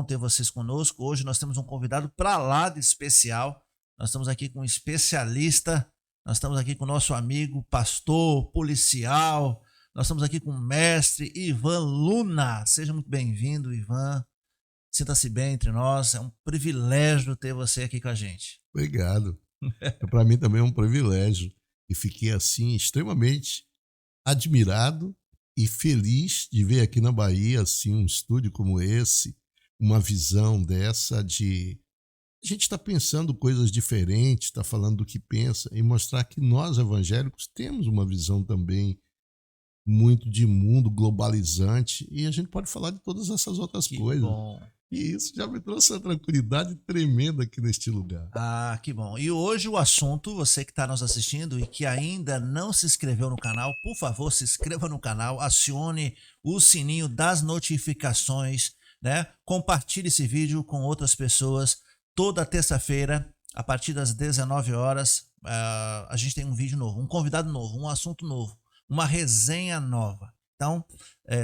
ter vocês conosco. Hoje nós temos um convidado para lá de especial. Nós estamos aqui com um especialista, nós estamos aqui com o nosso amigo, pastor, policial, nós estamos aqui com o mestre Ivan Luna. Seja muito bem-vindo, Ivan. Sinta-se bem entre nós, é um privilégio ter você aqui com a gente. Obrigado. Para mim também é um privilégio. E fiquei assim extremamente admirado e feliz de ver aqui na Bahia assim um estúdio como esse, uma visão dessa de a gente está pensando coisas diferentes, está falando do que pensa e mostrar que nós evangélicos temos uma visão também muito de mundo globalizante e a gente pode falar de todas essas outras coisas. Bom. E isso já me trouxe uma tranquilidade tremenda aqui neste lugar. Ah, que bom. E hoje o assunto, você que está nos assistindo e que ainda não se inscreveu no canal, por favor, se inscreva no canal, acione o sininho das notificações, né? Compartilhe esse vídeo com outras pessoas. Toda terça-feira, a partir das 19 horas, a gente tem um vídeo novo, um convidado novo, um assunto novo, uma resenha nova. Então,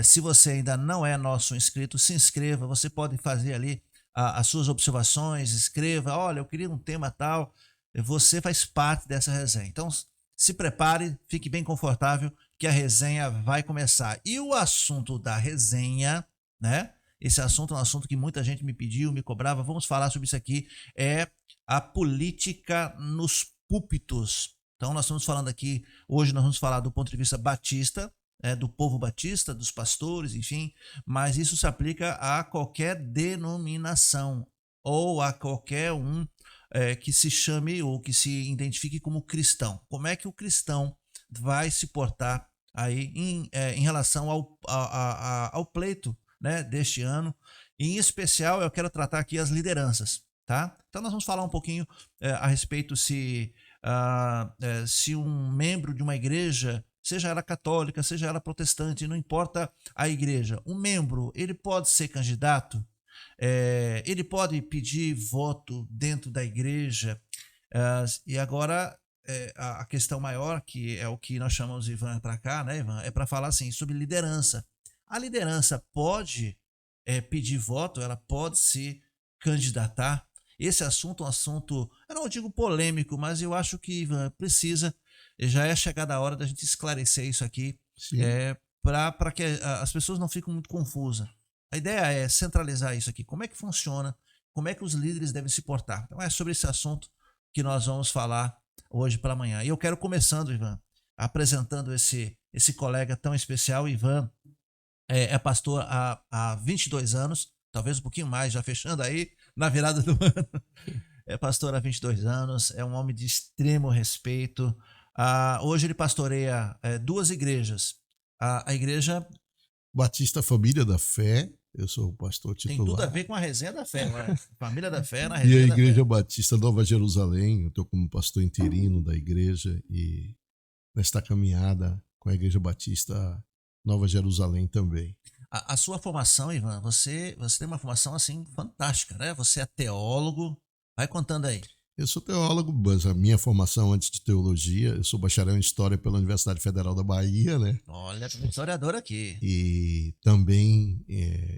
se você ainda não é nosso inscrito, se inscreva. Você pode fazer ali as suas observações, escreva, olha, eu queria um tema tal. Você faz parte dessa resenha. Então, se prepare, fique bem confortável que a resenha vai começar. E o assunto da resenha, né? Esse assunto é um assunto que muita gente me pediu, me cobrava. Vamos falar sobre isso aqui. É a política nos púlpitos. Então, nós estamos falando aqui, hoje nós vamos falar do ponto de vista batista, do povo batista, dos pastores, enfim, mas isso se aplica a qualquer denominação ou a qualquer um que se chame ou que se identifique como cristão. Como é que o cristão vai se portar aí em relação ao pleito, né, deste ano? Em especial, eu quero tratar aqui as lideranças, tá? Então nós vamos falar um pouquinho a respeito se um membro de uma igreja, seja ela católica, seja ela protestante, não importa a igreja, um membro, ele pode ser candidato, ele pode pedir voto dentro da igreja, e agora a questão maior, que é o que nós chamamos Ivan para cá, né, Ivan, é para falar assim, sobre liderança. A liderança pode pedir voto, ela pode se candidatar. Esse assunto é um assunto, eu não digo polêmico, mas eu acho que, Ivan, precisa, já é chegada a hora da gente esclarecer isso aqui, para que as pessoas não fiquem muito confusas. A ideia é centralizar isso aqui. Como é que funciona? Como é que os líderes devem se portar? Então é sobre esse assunto que nós vamos falar hoje pela manhã. E eu quero começando, Ivan, apresentando esse colega tão especial. Ivan é pastor há 22 anos, talvez um pouquinho mais, já fechando aí na virada do ano. É pastor há 22 anos, é um homem de extremo respeito. Hoje ele pastoreia duas igrejas. A igreja Batista Família da Fé, eu sou o pastor titular. Tem tudo a ver com a resenha da fé, né? Família da Fé na resenha da fé. E a Igreja da Batista Nova Jerusalém, eu estou como pastor interino da igreja e nesta caminhada com a Igreja Batista Nova Jerusalém também. A sua formação, Ivan, você tem uma formação assim fantástica, né? Você é teólogo, vai contando aí. Eu sou teólogo, mas a minha formação antes de teologia, eu sou bacharel em História pela Universidade Federal da Bahia, né? Olha, tem um historiador aqui. E também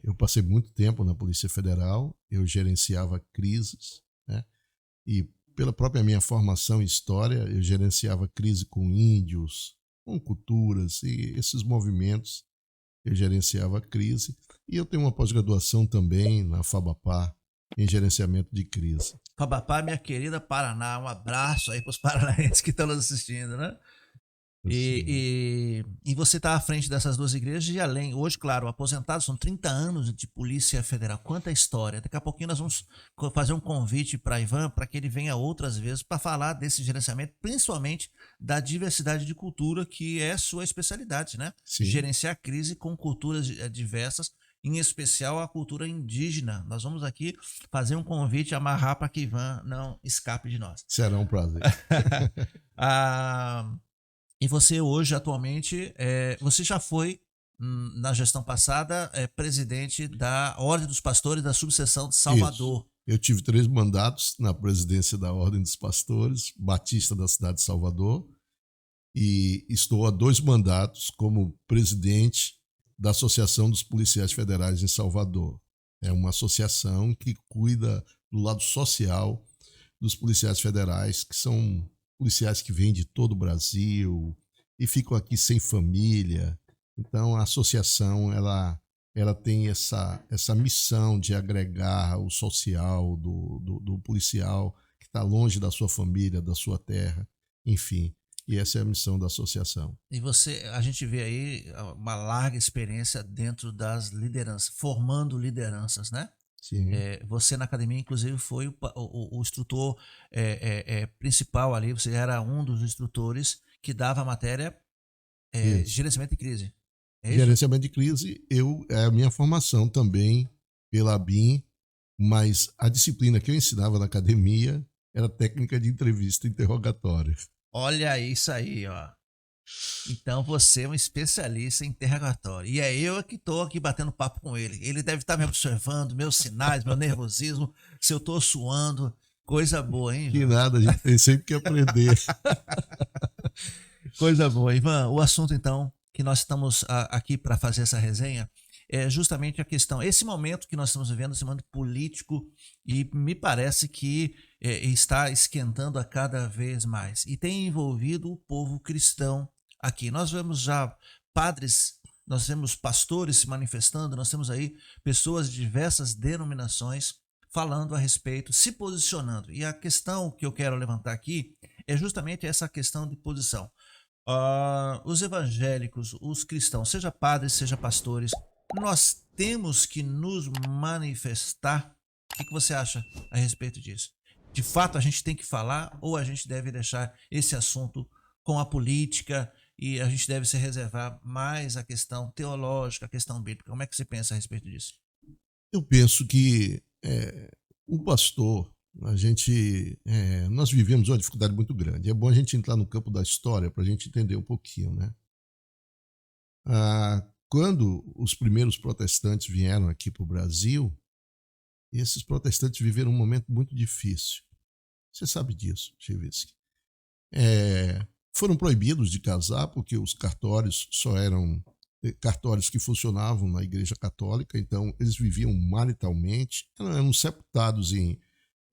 eu passei muito tempo na Polícia Federal, eu gerenciava crises, né? E pela própria minha formação em História, eu gerenciava crise com índios, com culturas e esses movimentos, eu gerenciava a crise. E eu tenho uma pós-graduação também na FABAPAR, em gerenciamento de crise. FABAPAR, minha querida Paraná, um abraço aí para os paranaenses que estão nos assistindo, né? E você está à frente dessas duas igrejas e além, hoje, claro, aposentados, são 30 anos de Polícia Federal. Quanta história. Daqui a pouquinho nós vamos fazer um convite para Ivan, para que ele venha outras vezes para falar desse gerenciamento, principalmente da diversidade de cultura, que é sua especialidade, né? Sim. Gerenciar crise com culturas diversas, em especial a cultura indígena. Nós vamos aqui fazer um convite, amarrar para que Ivan não escape de nós. Será um prazer. E você hoje, atualmente, você já foi, na gestão passada, presidente da Ordem dos Pastores da Subseção de Salvador. Isso. Eu tive 3 mandatos na presidência da Ordem dos Pastores, Batista da cidade de Salvador, e estou há 2 mandatos como presidente da Associação dos Policiais Federais em Salvador. É uma associação que cuida do lado social dos policiais federais, que são policiais que vêm de todo o Brasil e ficam aqui sem família. Então, a associação ela tem essa missão de agregar o social do policial que está longe da sua família, da sua terra, enfim. E essa é a missão da associação. E a gente vê aí uma larga experiência dentro das lideranças, formando lideranças, né? Sim. Você na academia, inclusive, foi o instrutor principal ali, você era um dos instrutores que dava a matéria Isso. gerenciamento de crise. É isso? Gerenciamento de crise, é a minha formação também pela ABIN, mas a disciplina que eu ensinava na academia era técnica de entrevista e interrogatório. Olha isso aí, ó. Então você é um especialista em interrogatório. E é eu que estou aqui batendo papo com ele. Ele deve estar me observando, meus sinais, meu nervosismo, se eu estou suando. Coisa boa, hein, Que Ivan? nada, a gente tem sempre que aprender. Coisa boa. Ivan, o assunto então que nós estamos aqui para fazer essa resenha é justamente a questão, esse momento que nós estamos vivendo, esse momento político, e me parece que está esquentando a cada vez mais. E tem envolvido o povo cristão aqui. Nós vemos já padres, nós temos pastores se manifestando, nós temos aí pessoas de diversas denominações falando a respeito, se posicionando. E a questão que eu quero levantar aqui é justamente essa questão de posição. Os evangélicos, os cristãos, seja padres, seja pastores, nós temos que nos manifestar. O que você acha a respeito disso? De fato, a gente tem que falar ou a gente deve deixar esse assunto com a política e a gente deve se reservar mais a questão teológica, a questão bíblica? Como é que você pensa a respeito disso? Eu penso que o pastor, nós vivemos uma dificuldade muito grande. É bom a gente entrar no campo da história para a gente entender um pouquinho, né? Quando os primeiros protestantes vieram aqui para o Brasil, esses protestantes viveram um momento muito difícil. Você sabe disso, Chevitsky. Foram proibidos de casar porque os cartórios só eram cartórios que funcionavam na Igreja Católica, então eles viviam maritalmente, eram sepultados em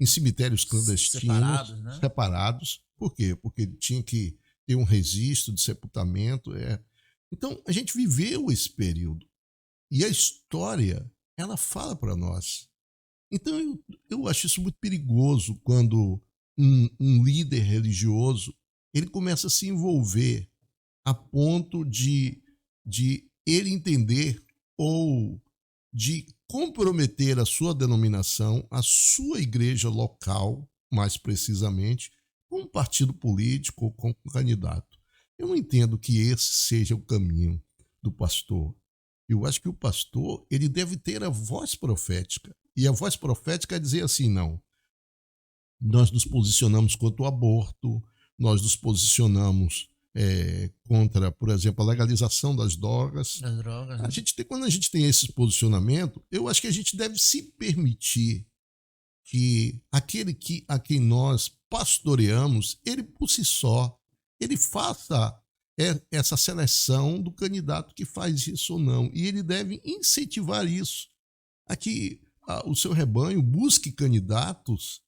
cemitérios clandestinos, separados. Por quê? Porque tinha que ter um registro de sepultamento. Então, a gente viveu esse período. E a história, ela fala para nós. Então, eu acho isso muito perigoso quando um líder religioso ele começa a se envolver a ponto de ele entender ou de comprometer a sua denominação, a sua igreja local, mais precisamente, com um partido político ou com um candidato. Eu não entendo que esse seja o caminho do pastor. Eu acho que o pastor ele deve ter a voz profética. E a voz profética é dizer assim, não, nós nos posicionamos contra o aborto, nós nos posicionamos contra, por exemplo, a legalização das drogas. Né? Quando a gente tem esse posicionamento, eu acho que a gente deve se permitir que aquele a quem nós pastoreamos, ele por si só, ele faça essa seleção do candidato que faz isso ou não. E ele deve incentivar isso, a que o seu rebanho busque candidatos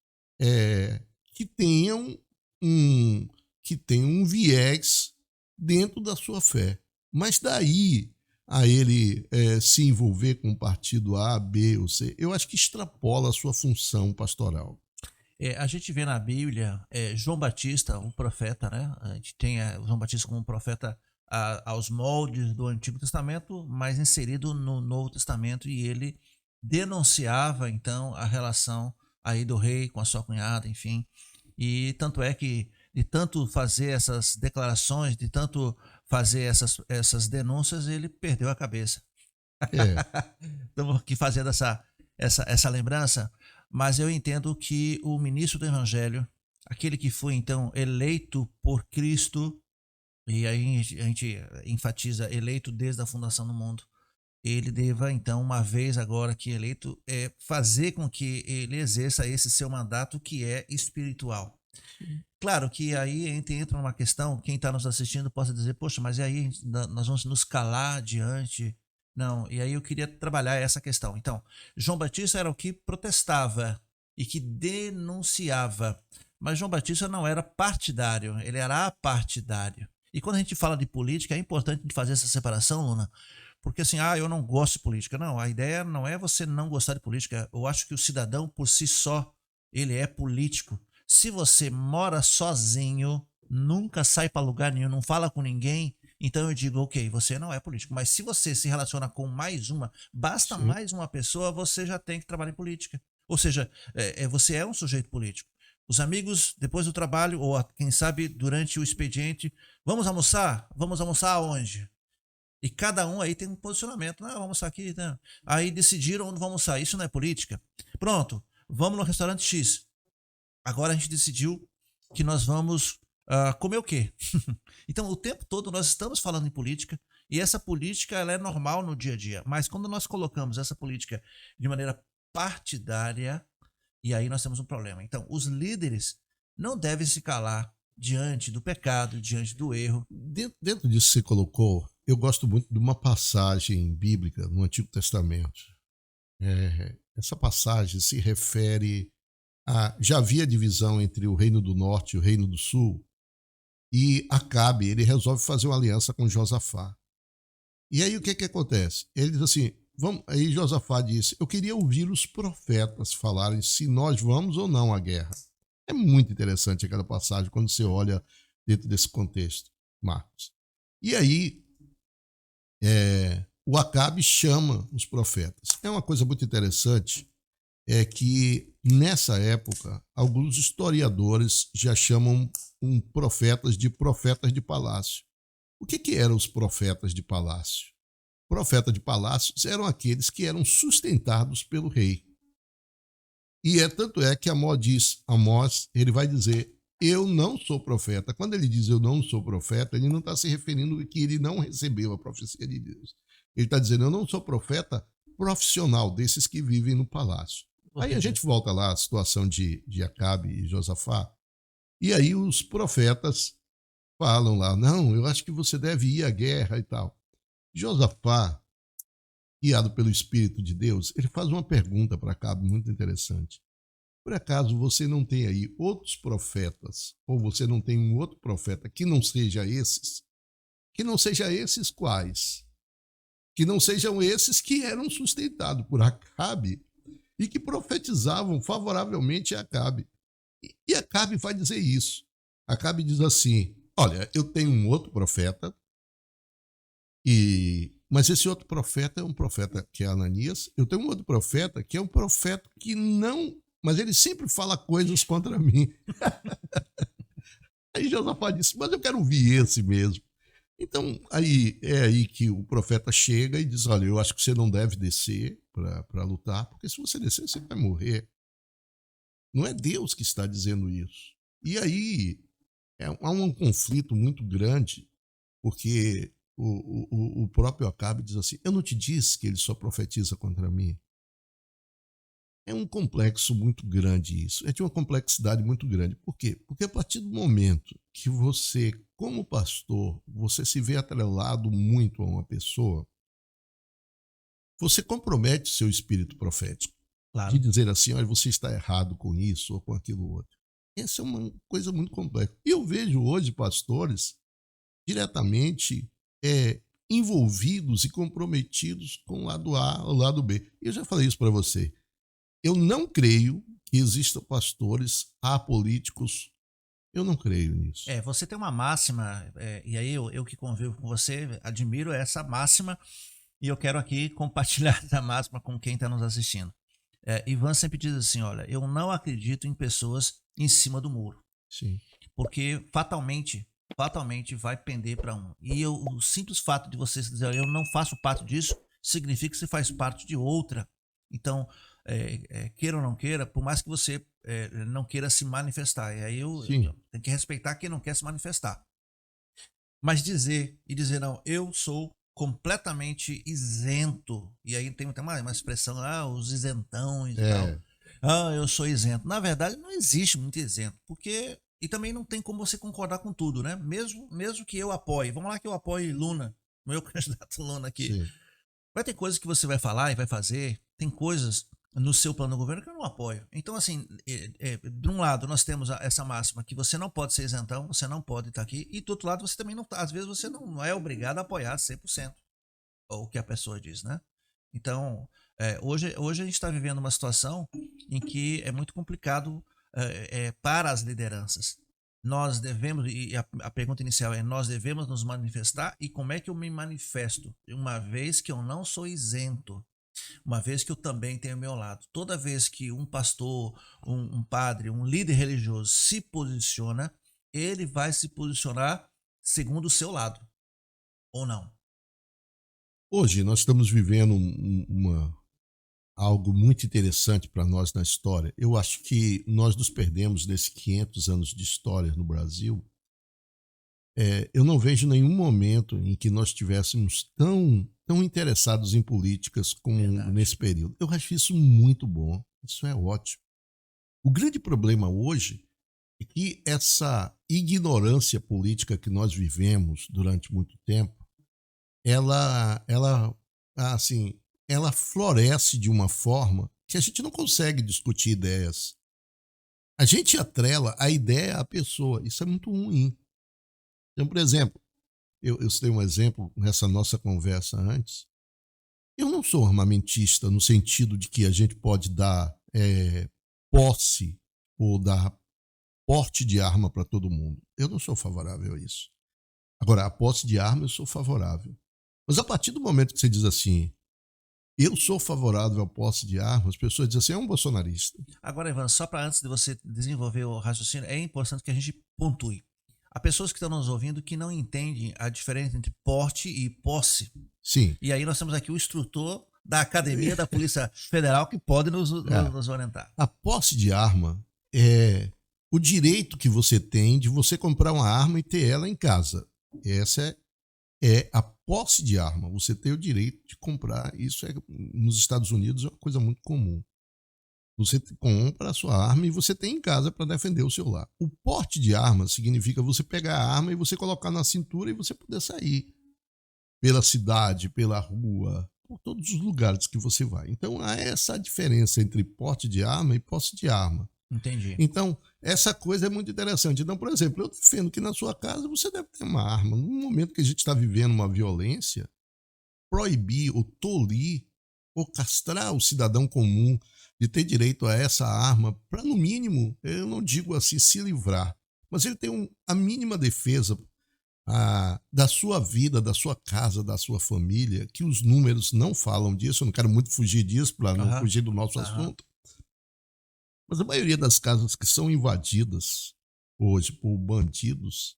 que tenham um viés dentro da sua fé. Mas daí a ele se envolver com o partido A, B ou C, eu acho que extrapola a sua função pastoral. A gente vê na Bíblia João Batista, um profeta, né? A gente tem João Batista como um profeta aos moldes do Antigo Testamento, mas inserido no Novo Testamento, e ele denunciava então a relação aí do rei com a sua cunhada, enfim. E tanto é que de tanto fazer essas declarações, de tanto fazer essas denúncias, ele perdeu a cabeça. Estamos aqui fazendo essa lembrança, mas eu entendo que o ministro do Evangelho, aquele que foi então eleito por Cristo, e aí a gente enfatiza eleito desde a fundação do mundo, ele deva então, uma vez agora que eleito, fazer com que ele exerça esse seu mandato que é espiritual. Claro que aí entra uma questão, quem está nos assistindo possa dizer, poxa, mas e aí nós vamos nos calar diante Não, e aí eu queria trabalhar essa questão. Então, João Batista era o que protestava e que denunciava, mas João Batista não era partidário, ele era apartidário. E quando a gente fala de política, é importante a gente fazer essa separação, Luna, porque assim, eu não gosto de política. Não, a ideia não é você não gostar de política. Eu acho que o cidadão, por si só, ele é político. Se você mora sozinho, nunca sai para lugar nenhum, não fala com ninguém, então eu digo, ok, você não é político. Mas se você se relaciona com mais uma, basta Sim. mais uma pessoa, você já tem que trabalhar em política. Ou seja, você é um sujeito político. Os amigos, depois do trabalho, ou quem sabe durante o expediente, vamos almoçar? Vamos almoçar aonde? E cada um aí tem um posicionamento. Não, vamos almoçar aqui. Né? Aí decidiram onde vamos almoçar. Isso não é política? Pronto, vamos no restaurante X. Agora a gente decidiu que nós vamos comer o quê? Então, o tempo todo nós estamos falando em política e essa política ela é normal no dia a dia. Mas quando nós colocamos essa política de maneira partidária, e aí nós temos um problema. Então, os líderes não devem se calar diante do pecado, diante do erro. Dentro disso que você colocou, eu gosto muito de uma passagem bíblica no Antigo Testamento. Essa passagem se refere a... Já havia divisão entre o Reino do Norte e o Reino do Sul, e Acabe, ele resolve fazer uma aliança com Josafá. E aí o que acontece? Ele diz assim, aí Josafá disse, eu queria ouvir os profetas falarem se nós vamos ou não à guerra. É muito interessante aquela passagem quando você olha dentro desse contexto, Marcos. E aí o Acabe chama os profetas. É uma coisa muito interessante, é que nessa época alguns historiadores já chamam profetas de palácio. O que eram os profetas de palácio? Profetas de palácio eram aqueles que eram sustentados pelo rei. E tanto é que Amós, ele vai dizer, eu não sou profeta. Quando ele diz eu não sou profeta, ele não está se referindo a que ele não recebeu a profecia de Deus. Ele está dizendo, eu não sou profeta profissional desses que vivem no palácio. Aí a gente volta lá à situação de Acabe e Josafá, e aí os profetas falam lá, não, eu acho que você deve ir à guerra e tal. Josafá, guiado pelo Espírito de Deus, ele faz uma pergunta para Acabe muito interessante. Por acaso você não tem aí outros profetas, ou você não tem um outro profeta que não seja esses? Que não seja esses quais? Que não sejam esses que eram sustentados por Acabe e que profetizavam favoravelmente a Acabe. E Acabe vai dizer isso. Acabe diz assim, olha, eu tenho um outro profeta, mas esse outro profeta é um profeta que é Ananias. Eu tenho um outro profeta que é um profeta que não... Mas ele sempre fala coisas contra mim. Aí Josafá disse, mas eu quero ouvir esse mesmo. Então, aí que o profeta chega e diz, olha, eu acho que você não deve descer para lutar, porque se você descer, você vai morrer. Não é Deus que está dizendo isso. E aí há um conflito muito grande, porque o próprio Acabe diz assim, eu não te disse que ele só profetiza contra mim. É um complexo muito grande isso. É de uma complexidade muito grande. Por quê? Porque a partir do momento que você, como pastor, você se vê atrelado muito a uma pessoa, você compromete seu espírito profético. Claro. De dizer assim, olha, você está errado com isso ou com aquilo outro. Essa é uma coisa muito complexa. E eu vejo hoje pastores diretamente envolvidos e comprometidos com o lado A ou o lado B. E eu já falei isso para você. Eu não creio que existam pastores apolíticos. Eu não creio nisso. Você tem uma máxima, e aí eu que convivo com você, admiro essa máxima, e eu quero aqui compartilhar essa máxima com quem está nos assistindo. Ivan sempre diz assim, olha, eu não acredito em pessoas em cima do muro. Sim. Porque fatalmente vai pender para um. E o simples fato de você dizer, eu não faço parte disso, significa que você faz parte de outra. Então, queira ou não queira, por mais que você não queira se manifestar, e aí eu tenho que respeitar quem não quer se manifestar. Mas dizer não, eu sou completamente isento, e aí tem até uma expressão, os isentões e tal. Eu sou isento. Na verdade, não existe muito isento, porque... E também não tem como você concordar com tudo, né? Mesmo que eu apoie. Vamos lá que eu apoie Luna, meu candidato Luna aqui. Sim. Vai ter coisas que você vai falar e vai fazer, tem coisas no seu plano do governo que eu não apoio. Então, assim, de um lado nós temos essa máxima que você não pode ser isentão, você não pode estar aqui, e do outro lado você também não, às vezes você não é obrigado a apoiar 100% o que a pessoa diz, né? Então, hoje a gente está vivendo uma situação em que é muito complicado para as lideranças. Nós devemos, e a pergunta inicial é: nós devemos nos manifestar? E como é que eu me manifesto? Uma vez que eu não sou isento, uma vez que eu também tenho meu lado. Toda vez que um pastor, um padre, um líder religioso se posiciona, ele vai se posicionar segundo o seu lado, ou não? Hoje nós estamos vivendo algo muito interessante para nós na história. Eu acho que nós nos perdemos nesses 500 anos de história no Brasil. Eu não vejo nenhum momento em que nós estivéssemos tão interessados em políticas como Verdade. nesse período. Eu acho isso muito bom, isso é ótimo. O grande problema hoje é que essa ignorância política que nós vivemos durante muito tempo, ela assim, ela floresce de uma forma que a gente não consegue discutir ideias. A gente atrela a ideia à pessoa, isso é muito ruim. Então, por exemplo, eu citei um exemplo nessa nossa conversa antes. Eu não sou armamentista no sentido de que a gente pode dar posse ou dar porte de arma para todo mundo. Eu não sou favorável a isso. Agora, a posse de arma eu sou favorável. Mas a partir do momento que você diz assim, eu sou favorável à posse de armas, as pessoas dizem assim, é um bolsonarista. Agora, Ivan, só para antes de você desenvolver o raciocínio, é importante que a gente pontue. Há pessoas que estão nos ouvindo que não entendem a diferença entre porte e posse. Sim. E aí nós temos aqui o instrutor da Academia da Polícia Federal que pode nos orientar. A posse de arma é o direito que você tem de você comprar uma arma e ter ela em casa. Essa é a posse de arma. Você tem o direito de comprar. Isso nos Estados Unidos é uma coisa muito comum. Você compra a sua arma e você tem em casa para defender o seu lar. O porte de arma significa você pegar a arma e você colocar na cintura e você poder sair pela cidade, pela rua, por todos os lugares que você vai. Então há essa diferença entre porte de arma e posse de arma. Entendi. Então, essa coisa é muito interessante. Então, por exemplo, eu defendo que na sua casa você deve ter uma arma. No momento que a gente está vivendo uma violência, proibir ou tolir ou castrar o cidadão comum de ter direito a essa arma, para no mínimo, eu não digo assim se livrar, mas ele tem a mínima defesa da sua vida, da sua casa, da sua família, que os números não falam disso. Eu não quero muito fugir disso para não fugir do nosso assunto. Mas a maioria das casas que são invadidas hoje por bandidos,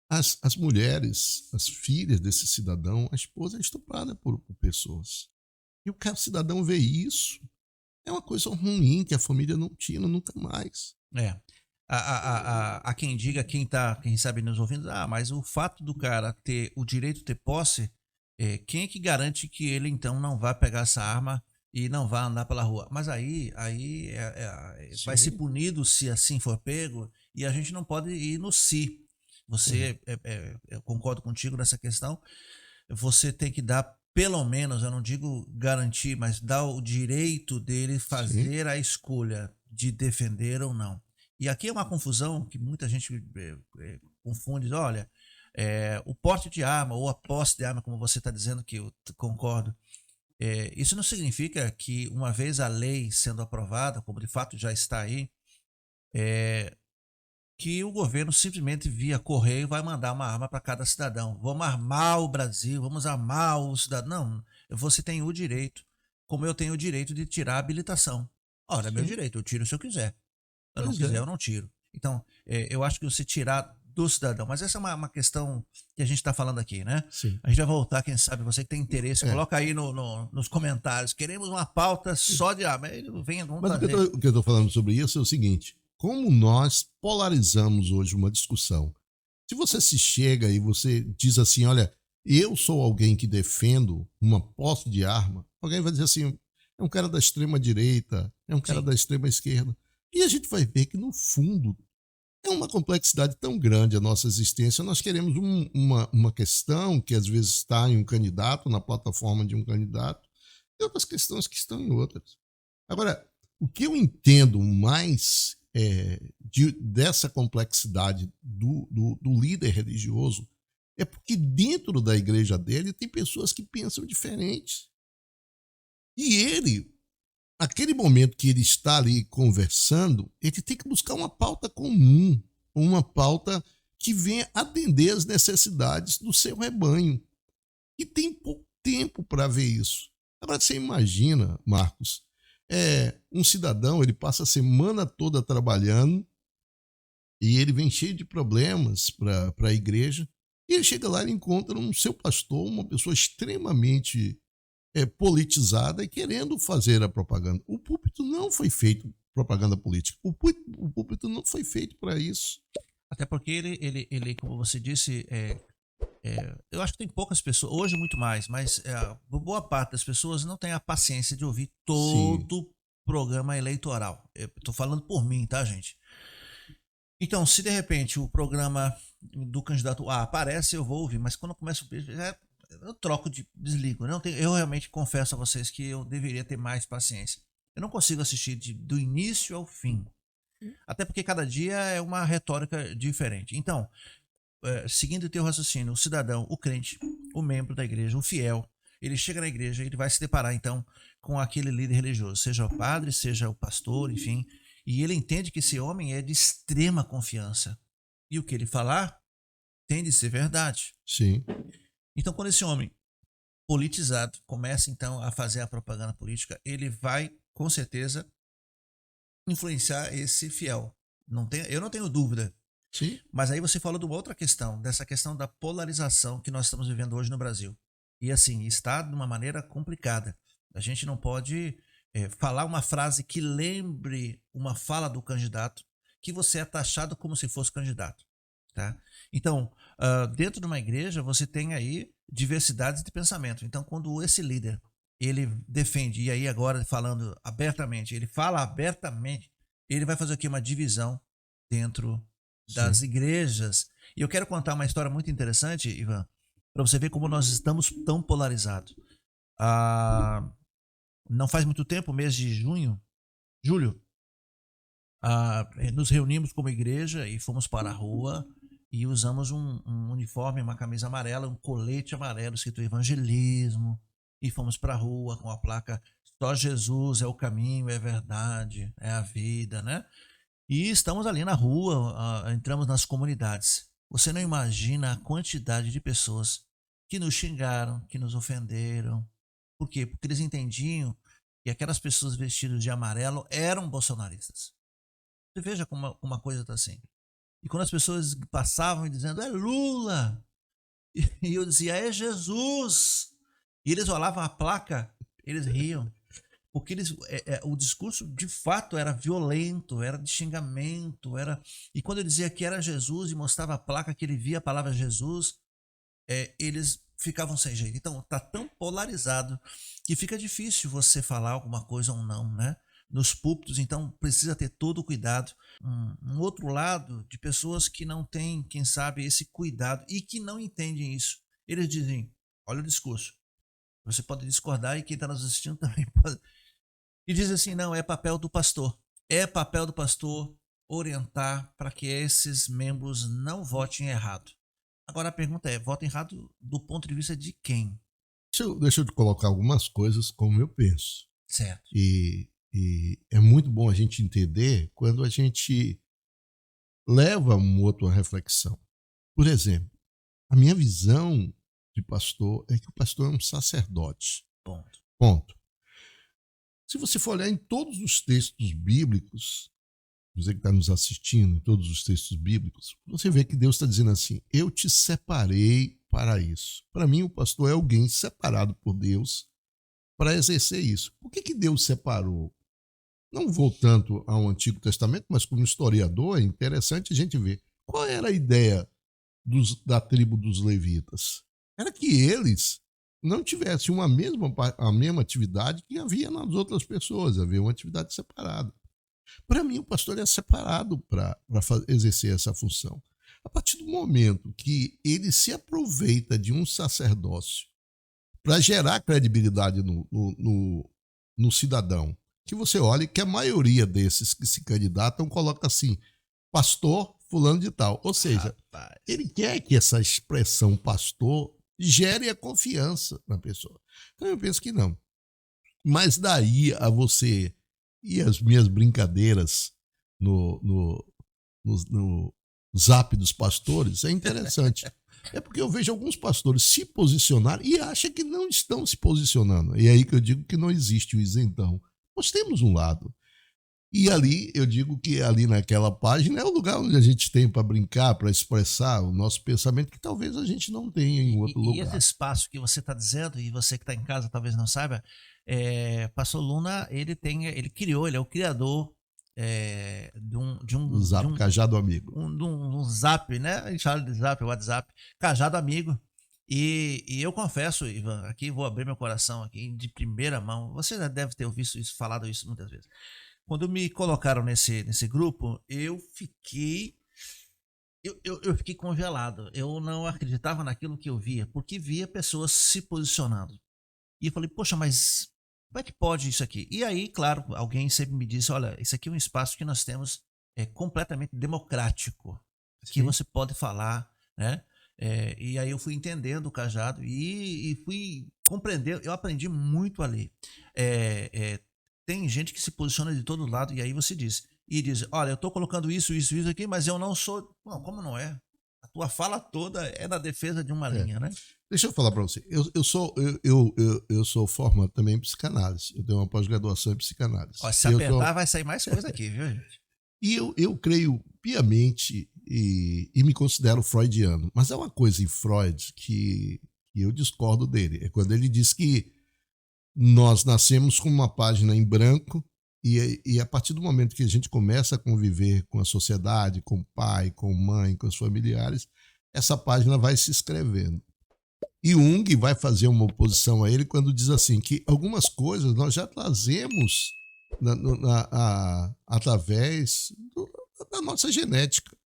as mulheres, as filhas desse cidadão, a esposa é estuprada por pessoas. E o cidadão vê isso, é uma coisa ruim que a família não tira nunca mais. Há quem diga, quem sabe nos ouvindo, mas o fato do cara ter o direito de ter posse, quem é que garante que ele então não vai pegar essa arma e não vai andar pela rua? Mas aí vai ser punido se assim for pego, e a gente não pode ir no si. Você, eu concordo contigo nessa questão, você tem que dar, pelo menos, eu não digo garantir, mas dar o direito dele fazer a escolha de defender ou não. E aqui é uma confusão que muita gente confunde. Olha, o porte de arma ou a posse de arma, como você está dizendo, que eu concordo, isso não significa que, uma vez a lei sendo aprovada, como de fato já está aí, que o governo simplesmente via correio vai mandar uma arma para cada cidadão. Vamos armar o Brasil, vamos armar o cidadão. Não, você tem o direito, como eu tenho o direito de tirar a habilitação. Ora, é meu direito, eu tiro se eu quiser. Se eu não quiser, eu não tiro. Então, eu acho que você tirar do cidadão, mas essa é uma questão que a gente está falando aqui, né? Sim. A gente vai voltar, quem sabe, você que tem interesse, coloca aí nos comentários, queremos uma pauta só de arma. Mas o que eu estou falando sobre isso é o seguinte: como nós polarizamos hoje uma discussão. Se você se chega e você diz assim, olha, eu sou alguém que defendo uma posse de arma, alguém vai dizer assim, é um cara da extrema direita, é um cara da extrema esquerda. E a gente vai ver que, no fundo, É uma complexidade tão grande a nossa existência. Nós queremos uma questão que às vezes está em um candidato, na plataforma de um candidato, e outras questões que estão em outras. Agora, o que eu entendo mais dessa complexidade do líder religioso é porque dentro da igreja dele tem pessoas que pensam diferentes. E ele, aquele momento que ele está ali conversando, ele tem que buscar uma pauta comum, uma pauta que venha atender às necessidades do seu rebanho. E tem pouco tempo para ver isso. Agora, você imagina, Marcos, um cidadão, ele passa a semana toda trabalhando e ele vem cheio de problemas para a igreja, e ele chega lá e encontra um seu pastor, uma pessoa extremamente politizada e querendo fazer a propaganda. O púlpito não foi feito propaganda política. O púlpito não foi feito para isso. Até porque ele como você disse, eu acho que tem poucas pessoas, hoje muito mais, mas boa parte das pessoas não tem a paciência de ouvir todo o programa eleitoral. Eu tô falando por mim, tá, gente? Então, se de repente o programa do candidato A aparece, eu vou ouvir, mas quando eu começo eu troco desligo. Eu realmente confesso a vocês que eu deveria ter mais paciência. Eu não consigo assistir do início ao fim. Até porque cada dia é uma retórica diferente. Então, seguindo o teu raciocínio, o cidadão, o crente, o membro da igreja, o fiel, ele chega na igreja, ele vai se deparar então com aquele líder religioso, seja o padre, seja o pastor, enfim, e ele entende que esse homem é de extrema confiança. E o que ele falar tem de ser verdade. Sim. Então, quando esse homem politizado começa então a fazer a propaganda política, ele vai, com certeza, influenciar esse fiel. Eu não tenho dúvida. Sim. Mas aí você falou de uma outra questão, dessa questão da polarização que nós estamos vivendo hoje no Brasil. E assim, está de uma maneira complicada. A gente não pode falar uma frase que lembre uma fala do candidato, que você é taxado como se fosse candidato. Tá? Então, dentro de uma igreja, você tem aí diversidades de pensamento. Então, quando esse líder, ele defende, e aí agora falando abertamente, ele fala abertamente, ele vai fazer aqui uma divisão dentro das igrejas. E eu quero contar uma história muito interessante, Ivan, para você ver como nós estamos tão polarizados. Não faz muito tempo, mês de julho, nos reunimos como igreja e fomos para a rua e usamos um uniforme, uma camisa amarela, um colete amarelo escrito evangelismo, e fomos para a rua com a placa só Jesus é o caminho, é a verdade, é a vida, né? E estamos ali na rua, entramos nas comunidades. Você não imagina a quantidade de pessoas que nos xingaram, que nos ofenderam. Por quê? Porque eles entendiam que aquelas pessoas vestidas de amarelo eram bolsonaristas. Você veja como uma coisa está assim. E quando as pessoas passavam dizendo, é Lula, e eu dizia, é Jesus, e eles olhavam a placa, eles riam. Porque o discurso de fato era violento, era de xingamento, e quando eu dizia que era Jesus e mostrava a placa que ele via a palavra Jesus, eles ficavam sem jeito. Então está tão polarizado que fica difícil você falar alguma coisa ou não, né? Nos púlpitos, então precisa ter todo o cuidado. Um outro lado de pessoas que não têm, quem sabe, esse cuidado e que não entendem isso. Eles dizem, olha o discurso, você pode discordar e quem está nos assistindo também pode. E diz assim, não, é papel do pastor. É papel do pastor orientar para que esses membros não votem errado. Agora a pergunta é, votem errado do ponto de vista de quem? Deixa eu te colocar algumas coisas como eu penso. Certo. E é muito bom a gente entender quando a gente leva um outro à reflexão. Por exemplo, a minha visão de pastor é que o pastor é um sacerdote. Ponto. Se você for olhar em todos os textos bíblicos, você que está nos assistindo, em todos os textos bíblicos, você vê que Deus está dizendo assim, eu te separei para isso. Para mim, o pastor é alguém separado por Deus para exercer isso. Por que Deus separou? Não vou tanto ao Antigo Testamento, mas como historiador é interessante a gente ver qual era a ideia da tribo dos levitas. Era que eles não tivessem a mesma atividade que havia nas outras pessoas, havia uma atividade separada. Para mim, o pastor é separado para exercer essa função. A partir do momento que ele se aproveita de um sacerdócio para gerar credibilidade no cidadão, que você olha que a maioria desses que se candidatam coloca assim, pastor fulano de tal. Ou seja, Rapaz. ele quer que essa expressão pastor gere a confiança na pessoa. Então eu penso que não. Mas daí a você e as minhas brincadeiras no zap dos pastores é interessante. É porque eu vejo alguns pastores se posicionar e acham que não estão se posicionando. E é aí que eu digo que não existe o isentão. Nós temos um lado. E ali, eu digo que ali naquela página é o lugar onde a gente tem para brincar, para expressar o nosso pensamento, que talvez a gente não tenha em outro E lugar. esse espaço que você está dizendo, e você que está em casa talvez não saiba, Pastor Luna, ele criou, ele é o criador de O Zap, Cajado Amigo. de um Zap, né? A gente fala de Zap, WhatsApp, Cajado Amigo. E eu confesso, Ivan, aqui vou abrir meu coração aqui de primeira mão. Você já deve ter ouvido isso, falado isso muitas vezes. Quando me colocaram nesse grupo, eu fiquei congelado. Eu não acreditava naquilo que eu via, porque via pessoas se posicionando. E eu falei, poxa, mas como é que pode isso aqui? E aí, claro, alguém sempre me disse, olha, isso aqui é um espaço que nós temos completamente democrático, que Sim. você pode falar, né? E aí eu fui entendendo o Cajado e fui compreender, eu aprendi muito ali. Tem gente que se posiciona de todo lado e aí você diz, olha, eu estou colocando isso aqui, mas eu não sou... Não, como não é? A tua fala toda é na defesa de uma linha, né? Deixa eu falar para você. Eu sou formado também em psicanálise. Eu tenho uma pós-graduação em psicanálise. Ó, se apertar, vai sair mais coisa aqui, viu, gente? E eu creio piamente e me considero freudiano. Mas há uma coisa em Freud que eu discordo dele. É quando ele diz que nós nascemos com uma página em branco e a partir do momento que a gente começa a conviver com a sociedade, com o pai, com a mãe, com os familiares, essa página vai se escrevendo. E Jung vai fazer uma oposição a ele quando diz assim que algumas coisas nós já trazemos através da nossa genética.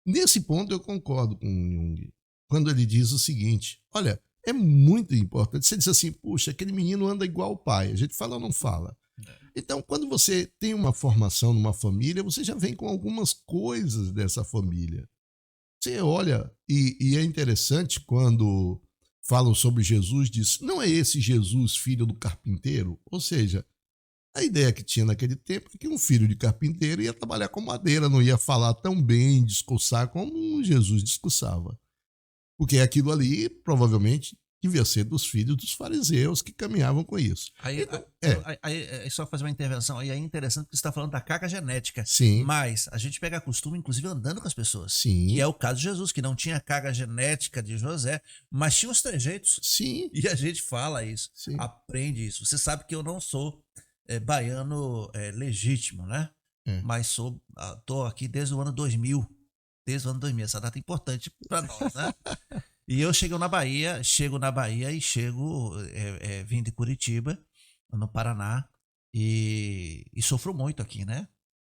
Nesse ponto eu concordo com Jung, quando ele diz o seguinte, olha, é muito importante, você diz assim, puxa, aquele menino anda igual o pai, a gente fala ou não fala? Então, quando você tem uma formação numa família, você já vem com algumas coisas dessa família. Você olha, e é interessante quando falam sobre Jesus, diz, não é esse Jesus filho do carpinteiro? Ou seja, a ideia que tinha naquele tempo é que um filho de carpinteiro ia trabalhar com madeira, não ia falar tão bem, discursar como Jesus discursava. Porque aquilo ali, provavelmente, devia ser dos filhos dos fariseus que caminhavam com isso. Aí só fazer uma intervenção, aí é interessante porque você está falando da carga genética. Sim. Mas a gente pega costume, inclusive, andando com as pessoas. Sim. Que é o caso de Jesus, que não tinha carga genética de José, mas tinha os trejeitos. Sim. E a gente fala isso, Sim. aprende isso. Você sabe que eu não sou baiano legítimo, né? Mas tô aqui desde o ano 2000. Desde o ano 2000, essa data é importante para nós, né? E eu chego na Bahia vim de Curitiba, no Paraná, e sofro muito aqui, né?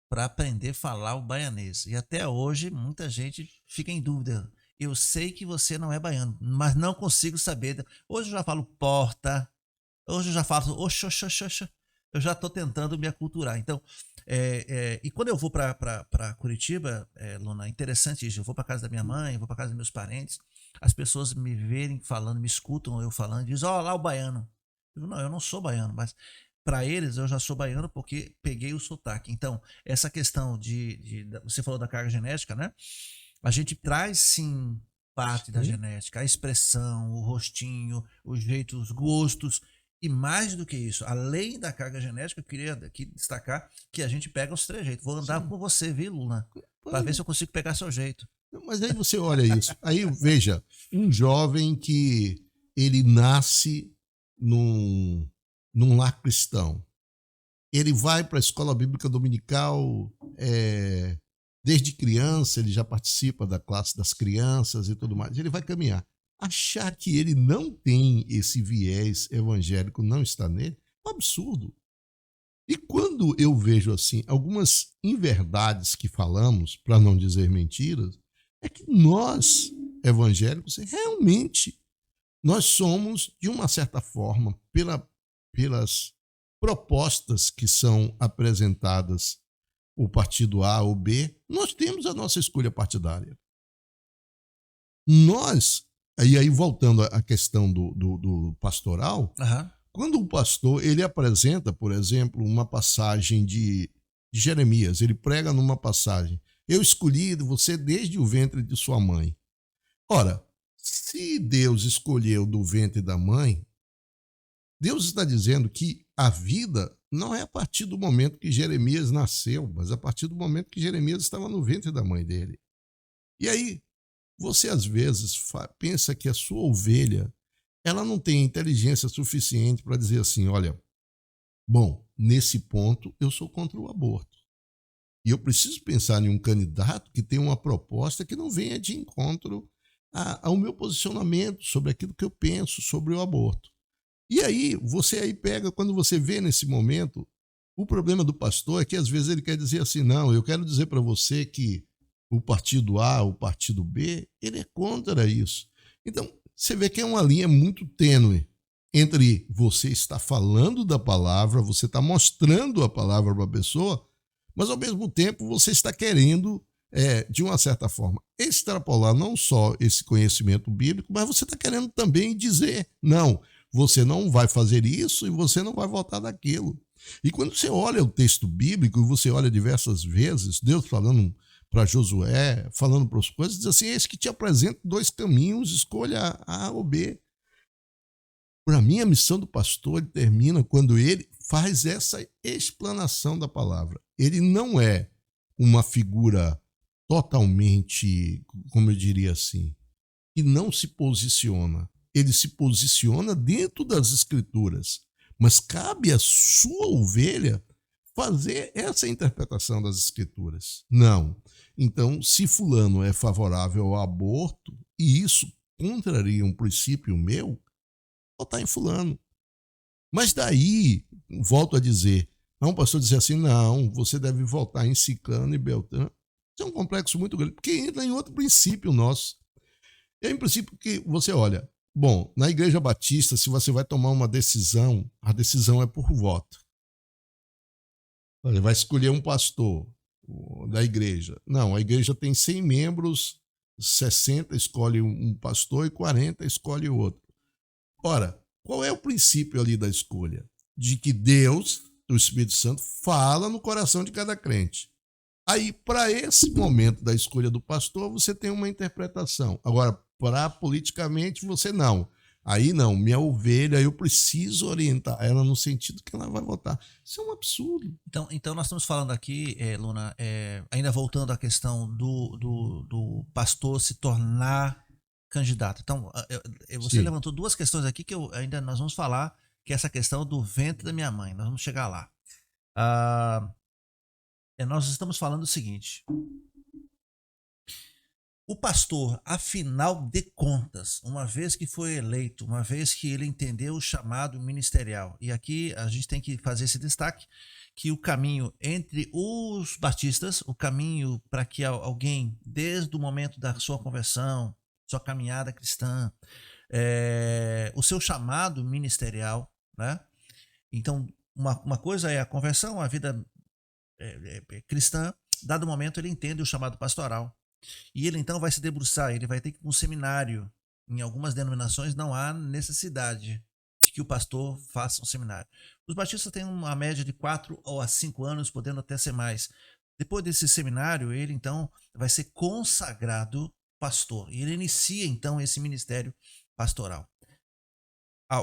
Para aprender a falar o baianês. E até hoje muita gente fica em dúvida. Eu sei que você não é baiano, mas não consigo saber. Hoje eu já falo porta, hoje eu já falo oxoxoxoxa. Eu já estou tentando me aculturar. Então, e quando eu vou para Curitiba, Luna, é interessante isso. Eu vou para casa da minha mãe, vou para casa dos meus parentes. As pessoas me verem falando, me escutam eu falando, dizem, ó, lá o baiano. Eu digo, não, eu não sou baiano, mas para eles eu já sou baiano porque peguei o sotaque. Então, essa questão você falou da carga genética, né? A gente traz sim parte da genética, a expressão, o rostinho, os jeitos, os gostos. E mais do que isso, além da carga genética, eu queria aqui destacar que a gente pega os trejeitos. Vou andar com você, viu, Luna? Para ver se eu consigo pegar seu jeito. Mas aí você olha isso. Aí, veja, um jovem que ele nasce num lar cristão. Ele vai para a escola bíblica dominical, desde criança, ele já participa da classe das crianças e tudo mais. Ele vai caminhar. Achar que ele não tem esse viés evangélico, não está nele, é um absurdo. E quando eu vejo assim algumas inverdades que falamos, para não dizer mentiras, é que nós evangélicos realmente nós somos de uma certa forma pelas propostas que são apresentadas o partido A ou B, nós temos a nossa escolha partidária. Nós, e aí voltando à questão do pastoral, Aham. quando o pastor ele apresenta, por exemplo, uma passagem de Jeremias, ele prega numa passagem: eu escolhi você desde o ventre de sua mãe. Ora, se Deus escolheu do ventre da mãe, Deus está dizendo que a vida não é a partir do momento que Jeremias nasceu, mas a partir do momento que Jeremias estava no ventre da mãe dele. E aí, você às vezes pensa que a sua ovelha ela não tem inteligência suficiente para dizer assim: olha, bom, nesse ponto eu sou contra o aborto. E eu preciso pensar em um candidato que tenha uma proposta que não venha de encontro ao meu posicionamento sobre aquilo que eu penso sobre o aborto. E aí, você aí pega, quando você vê nesse momento, o problema do pastor é que às vezes ele quer dizer assim: não, eu quero dizer para você que o partido A, o partido B, ele é contra isso. Então, você vê que é uma linha muito tênue entre você estar falando da palavra, você está mostrando a palavra para a pessoa, mas ao mesmo tempo você está querendo, de uma certa forma, extrapolar não só esse conhecimento bíblico, mas você está querendo também dizer: não, você não vai fazer isso e você não vai votar daquilo. E quando você olha o texto bíblico, e você olha diversas vezes, Deus falando para Josué, falando para as coisas, diz assim: eis que te apresento dois caminhos, escolha A ou B. Para mim, a missão do pastor termina quando ele faz essa explanação da palavra. Ele não é uma figura totalmente, como eu diria assim, que não se posiciona. Ele se posiciona dentro das escrituras, mas cabe à sua ovelha fazer essa interpretação das escrituras. Não. Então, se fulano é favorável ao aborto, e isso contraria um princípio meu, votar em fulano. Mas daí, volto a dizer, não, o pastor dizer assim: não, você deve votar em ciclano e beltrano. Isso é um complexo muito grande, porque entra em outro princípio nosso. É um princípio que você olha, bom, na Igreja Batista, se você vai tomar uma decisão, a decisão é por voto. Você vai escolher um pastor da igreja. Não, a igreja tem 100 membros, 60 escolhe um pastor e 40 escolhe outro. Ora, qual é o princípio ali da escolha? De que Deus, o Espírito Santo, fala no coração de cada crente. Aí, para esse momento da escolha do pastor, você tem uma interpretação. Agora, para politicamente, você não. Aí não, minha ovelha, eu preciso orientar ela no sentido que ela vai votar. Isso é um absurdo. Então nós estamos falando aqui, Luna, ainda voltando à questão do pastor se tornar candidato. Então, você Sim, levantou duas questões aqui que nós vamos falar, que é essa questão do ventre da minha mãe. Nós vamos chegar lá. Ah, nós estamos falando o seguinte: o pastor, afinal de contas, uma vez que foi eleito, uma vez que ele entendeu o chamado ministerial, e aqui a gente tem que fazer esse destaque, que o caminho entre os batistas, o caminho para que alguém, desde o momento da sua conversão, sua caminhada cristã, o seu chamado ministerial, né? Então, uma coisa é a conversão, a vida cristã, dado momento ele entende o chamado pastoral. E ele então vai se debruçar, ele vai ter que ir para um seminário. Em algumas denominações não há necessidade de que o pastor faça um seminário. Os batistas têm uma média de 4 a 5 anos, podendo até ser mais. Depois desse seminário, ele então vai ser consagrado pastor. E ele inicia então esse ministério pastoral.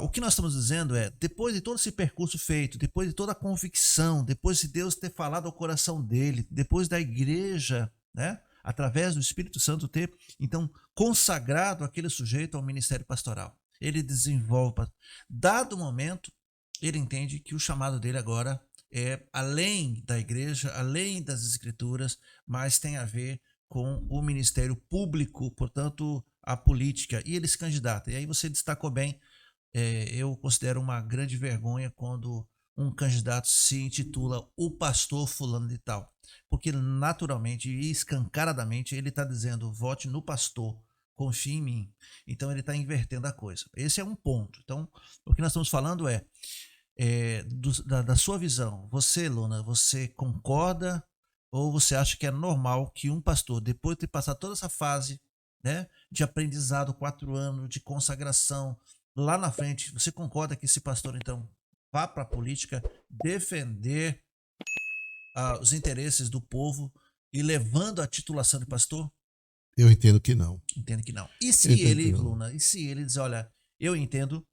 O que nós estamos dizendo é, depois de todo esse percurso feito, depois de toda a convicção, depois de Deus ter falado ao coração dele, depois da igreja, né, através do Espírito Santo ter, então, consagrado aquele sujeito ao ministério pastoral. Ele desenvolve, dado o momento, ele entende que o chamado dele agora é além da igreja, além das escrituras, mas tem a ver com o ministério público, portanto, a política, e ele se candidata. E aí você destacou bem, eu considero uma grande vergonha quando um candidato se intitula o pastor fulano de tal? Porque naturalmente e escancaradamente ele está dizendo, vote no pastor, confie em mim. Então ele está invertendo a coisa. Esse é um ponto. Então o que nós estamos falando da sua visão. Você, Luna, você concorda ou você acha que é normal que um pastor, depois de ter passado toda essa fase, né, de aprendizado, 4 anos, de consagração, lá na frente, você concorda que esse pastor, então, vá para a política defender os interesses do povo e levando a titulação de pastor? Eu entendo que não. Entendo que não. E Eu se entendo ele, que não. Luna, e se ele diz, olha, eu entendo,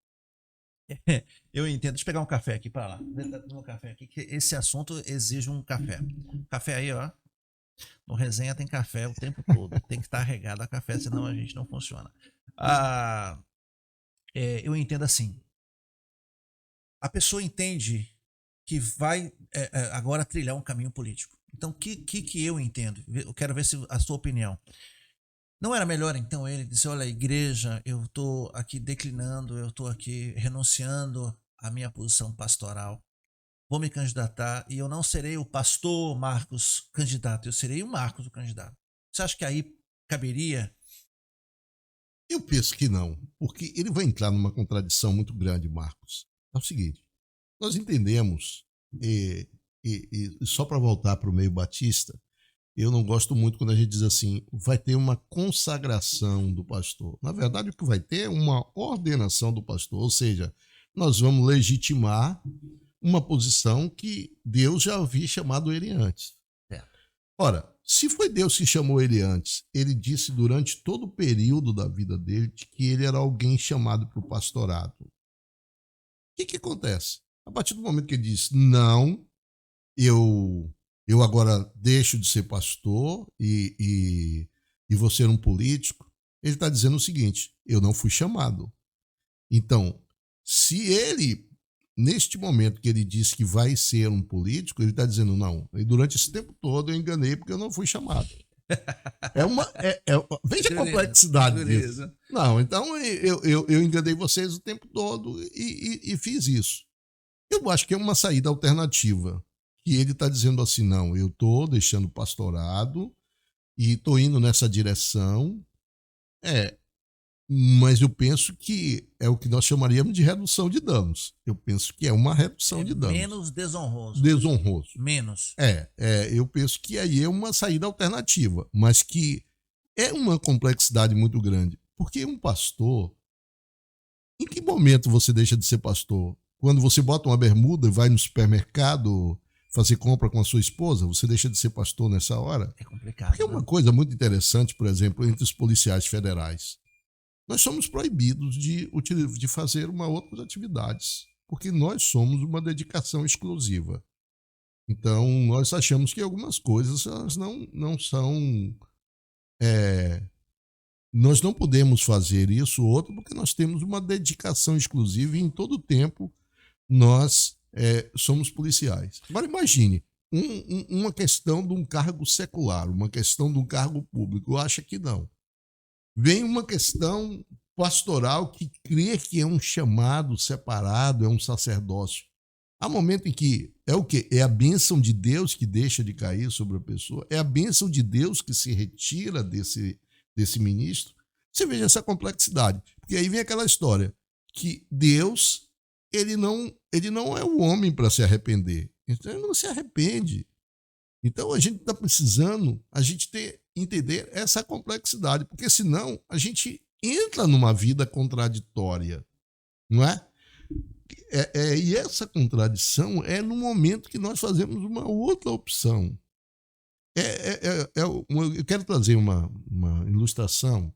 eu entendo, deixa eu pegar um café aqui para lá, um café aqui, que esse assunto exige um café. Café aí, ó. No resenha tem café o tempo todo, tem que estar regado a café, senão a gente não funciona. Eu entendo assim, a pessoa entende que vai agora trilhar um caminho político. Então, o que eu entendo? Eu quero ver se a sua opinião. Não era melhor, então, ele dizer, olha, igreja, eu estou aqui declinando, eu estou aqui renunciando à minha posição pastoral, vou me candidatar e eu não serei o pastor Marcos candidato, eu serei o Marcos o candidato. Você acha que aí caberia? Eu penso que não, porque ele vai entrar numa contradição muito grande, Marcos. É o seguinte, nós entendemos, e só para voltar para o meio batista, eu não gosto muito quando a gente diz assim, vai ter uma consagração do pastor. Na verdade, o que vai ter é uma ordenação do pastor, ou seja, nós vamos legitimar uma posição que Deus já havia chamado ele antes. Ora, se foi Deus que chamou ele antes, ele disse durante todo o período da vida dele que ele era alguém chamado para o pastorado. O que acontece? A partir do momento que ele diz, não, eu agora deixo de ser pastor e vou ser um político, ele está dizendo o seguinte, eu não fui chamado. Então, se ele, neste momento que ele diz que vai ser um político, ele está dizendo, não, e durante esse tempo todo eu enganei porque eu não fui chamado. Veja a complexidade disso. Não, então eu enganei vocês o tempo todo e fiz isso. Eu acho que é uma saída alternativa. Que ele está dizendo assim, não, eu estou deixando o pastorado e estou indo nessa direção, mas eu penso que é o que nós chamaríamos de redução de danos. Eu penso que é uma redução de danos. Menos desonroso. Desonroso. Menos. Eu penso que aí é uma saída alternativa, mas que é uma complexidade muito grande. Porque um pastor, em que momento você deixa de ser pastor? Quando você bota uma bermuda e vai no supermercado fazer compra com a sua esposa, você deixa de ser pastor nessa hora? É complicado. Porque é uma coisa muito interessante, por exemplo, entre os policiais federais. Nós somos proibidos de fazer outras atividades, porque nós somos uma dedicação exclusiva. Então, nós achamos que algumas coisas elas não são... nós não podemos fazer isso ou outro porque nós temos uma dedicação exclusiva e em todo o tempo nós somos policiais. Agora imagine uma questão de um cargo secular, uma questão de um cargo público. Eu acho que não. Vem uma questão pastoral que crê que é um chamado separado, é um sacerdócio. Há momento em que é o quê? É a bênção de Deus que deixa de cair sobre a pessoa, é a bênção de Deus que se retira desse ministro. Você veja essa complexidade. Porque aí vem aquela história que Deus... Ele não é o homem para se arrepender. Então, ele não se arrepende. Então, a gente está precisando, entender essa complexidade, porque senão a gente entra numa vida contraditória, não é? E essa contradição no momento que nós fazemos uma outra opção. Eu quero trazer uma ilustração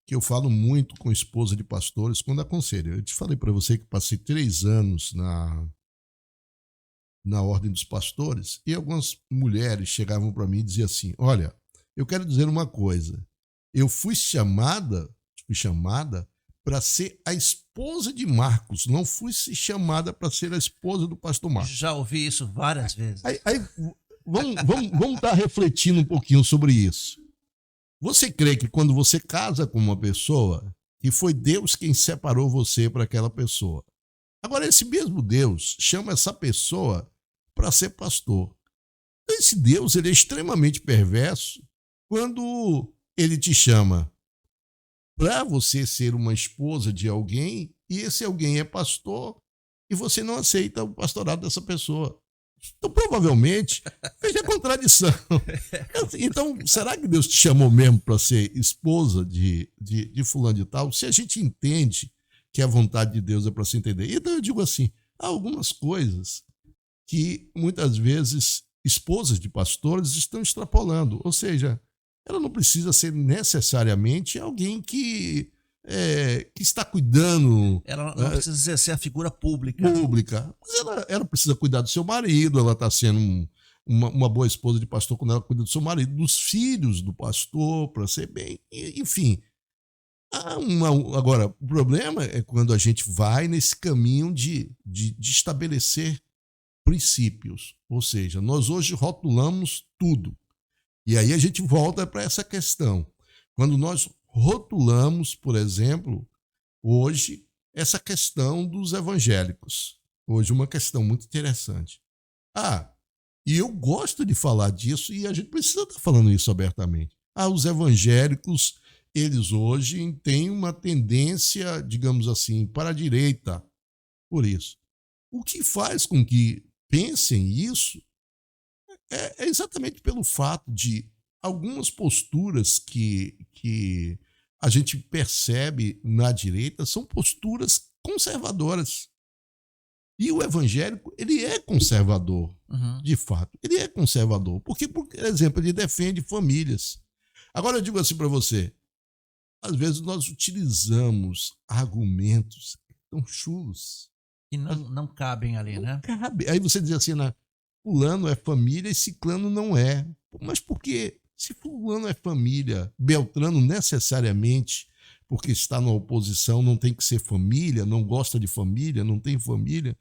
que eu falo muito com esposa de pastores quando aconselho. Eu te falei para você que passei 3 anos na Ordem dos Pastores e algumas mulheres chegavam para mim e diziam assim, olha, eu quero dizer uma coisa, eu fui chamada para ser a esposa de Marcos, não fui chamada para ser a esposa do pastor Marcos. Já ouvi isso várias vezes. Vamos estar refletindo um pouquinho sobre isso. Você crê que quando você casa com uma pessoa, que foi Deus quem separou você para aquela pessoa? Agora, esse mesmo Deus chama essa pessoa para ser pastor. Esse Deus, ele é extremamente perverso quando ele te chama para você ser uma esposa de alguém e esse alguém é pastor e você não aceita o pastorado dessa pessoa. Então, provavelmente, veja a contradição. Então, será que Deus te chamou mesmo para ser esposa de fulano de tal? Se a gente entende que a vontade de Deus é para se entender. Então, eu digo assim, há algumas coisas que, muitas vezes, esposas de pastores estão extrapolando. Ou seja, ela não precisa ser necessariamente alguém que está cuidando. Ela não precisa exercer a figura pública. Mas ela precisa cuidar do seu marido, ela está sendo uma boa esposa de pastor quando ela cuida do seu marido, dos filhos do pastor, para ser bem. Enfim. Agora, o problema é quando a gente vai nesse caminho de estabelecer princípios. Ou seja, nós hoje rotulamos tudo. E aí a gente volta para essa questão. Quando nós rotulamos, por exemplo, hoje, essa questão dos evangélicos. Hoje, uma questão muito interessante. E eu gosto de falar disso e a gente precisa estar falando isso abertamente. Os evangélicos, eles hoje têm uma tendência, digamos assim, para a direita. Por isso. O que faz com que pensem isso é exatamente pelo fato de algumas posturas que a gente percebe na direita são posturas conservadoras. E o evangélico, ele é conservador, de fato. Ele é conservador. Porque, por exemplo, ele defende famílias. Agora eu digo assim para você, às vezes nós utilizamos argumentos tão chulos. Que não cabem ali, né? Cabe. Aí você diz assim, fulano é família e ciclano não é. Mas por quê? Se fulano é família, Beltrano necessariamente, porque está na oposição, não tem que ser família, não gosta de família, não tem família.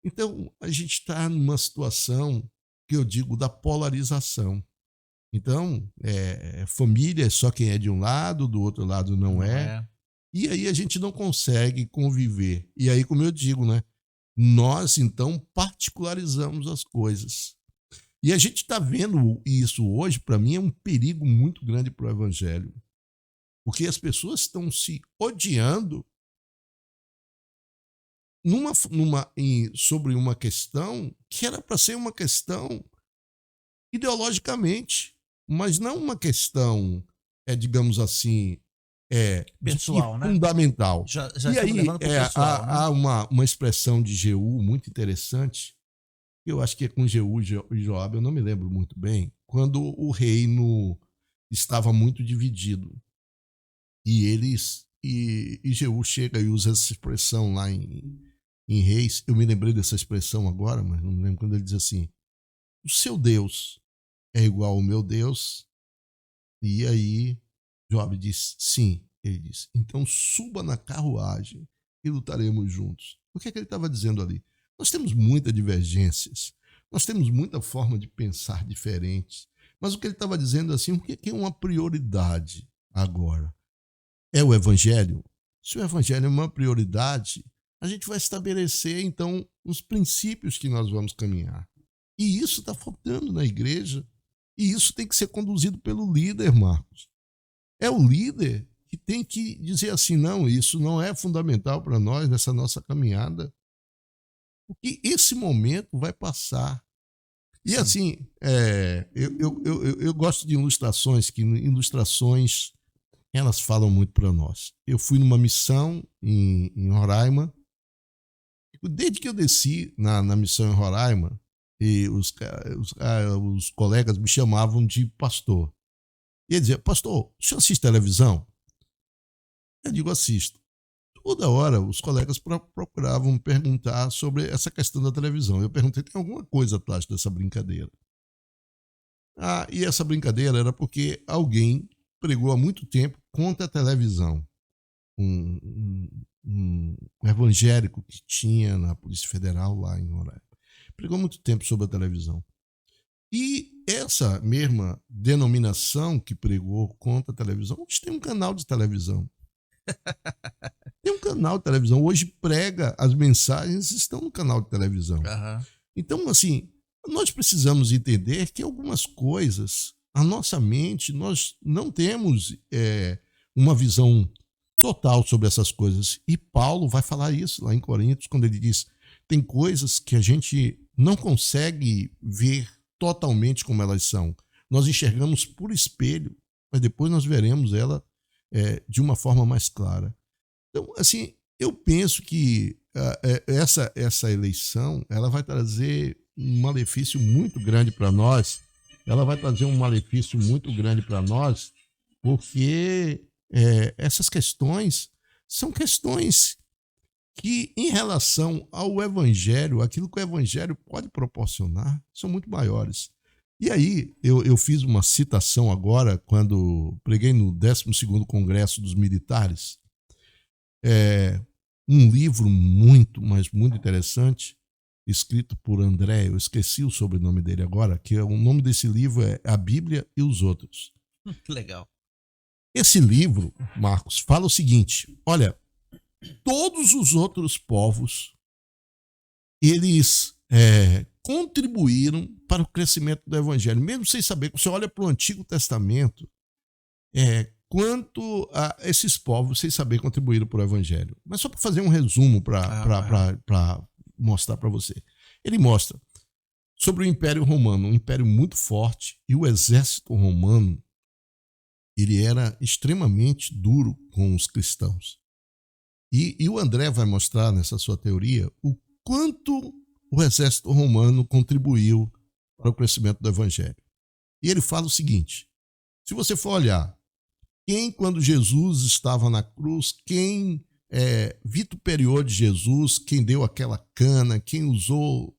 Então, a gente está numa situação que eu digo da polarização. Então, família é só quem é de um lado, do outro lado não é. E aí a gente não consegue conviver. E aí, como eu digo, nós, então, particularizamos as coisas. E a gente está vendo isso hoje, para mim, é um perigo muito grande para o evangelho. Porque as pessoas estão se odiando sobre uma questão que era para ser uma questão ideologicamente, mas não uma questão, digamos assim, pessoal, fundamental. Já e aí pessoal, há uma expressão de Jeú muito interessante, eu acho que é com Jeú e Joabe, eu não me lembro muito bem, quando o reino estava muito dividido. E Jeú chega e usa essa expressão lá em Reis. Eu me lembrei dessa expressão agora, mas não me lembro quando ele diz assim: o seu Deus é igual ao meu Deus? E aí Joabe diz: sim. Ele diz: então suba na carruagem e lutaremos juntos. O que é que ele estava dizendo ali? Nós temos muitas divergências, nós temos muita forma de pensar diferentes, mas o que ele estava dizendo assim, o que é uma prioridade agora? É o evangelho? Se o evangelho é uma prioridade, a gente vai estabelecer, então, os princípios que nós vamos caminhar. E isso está faltando na igreja. E isso tem que ser conduzido pelo líder, Marcos. É o líder que tem que dizer assim, não, isso não é fundamental para nós nessa nossa caminhada. Porque esse momento vai passar. E sim, assim, eu gosto de ilustrações, elas falam muito para nós. Eu fui numa missão em Roraima. Desde que eu desci na missão em Roraima, e os colegas me chamavam de pastor. E ele dizia: pastor, o senhor assiste televisão? Eu digo: assisto. Toda hora os colegas procuravam perguntar sobre essa questão da televisão. Eu perguntei: tem alguma coisa atrás dessa brincadeira? E essa brincadeira era porque alguém pregou há muito tempo contra a televisão. Um evangélico que tinha na Polícia Federal lá em Roraima. Pregou muito tempo sobre a televisão. E essa mesma denominação que pregou contra a televisão, hoje tem um canal de televisão. Tem um canal de televisão. Hoje prega, as mensagens estão no canal de televisão. Aham. Então, assim, nós precisamos entender que algumas coisas, a nossa mente, nós não temos uma visão total sobre essas coisas. E Paulo vai falar isso lá em Coríntios, quando ele diz: tem coisas que a gente não consegue ver totalmente como elas são. Nós enxergamos por espelho, mas depois nós veremos ela de uma forma mais clara. Então, assim, eu penso que essa eleição ela vai trazer um malefício muito grande para nós. Ela vai trazer um malefício muito grande para nós, porque essas questões são questões que, em relação ao Evangelho, aquilo que o Evangelho pode proporcionar, são muito maiores. E aí, eu fiz uma citação agora, quando preguei no 12º Congresso dos Militares, um livro muito, mas muito interessante, escrito por André, eu esqueci o sobrenome dele agora, que o nome desse livro é A Bíblia e os Outros. Que legal. Esse livro, Marcos, fala o seguinte: olha, todos os outros povos, eles contribuíram para o crescimento do Evangelho, mesmo sem saber. Você olha para o Antigo Testamento, quanto a esses povos, sem saber, contribuíram para o Evangelho. Mas só para fazer um resumo, para mostrar para você. Ele mostra sobre o Império Romano, um império muito forte, e o exército romano, ele era extremamente duro com os cristãos. E o André vai mostrar nessa sua teoria o quanto o exército romano contribuiu para o crescimento do Evangelho. E ele fala o seguinte: se você for olhar, quando Jesus estava na cruz, quem vituperiou de Jesus, quem deu aquela cana, quem usou,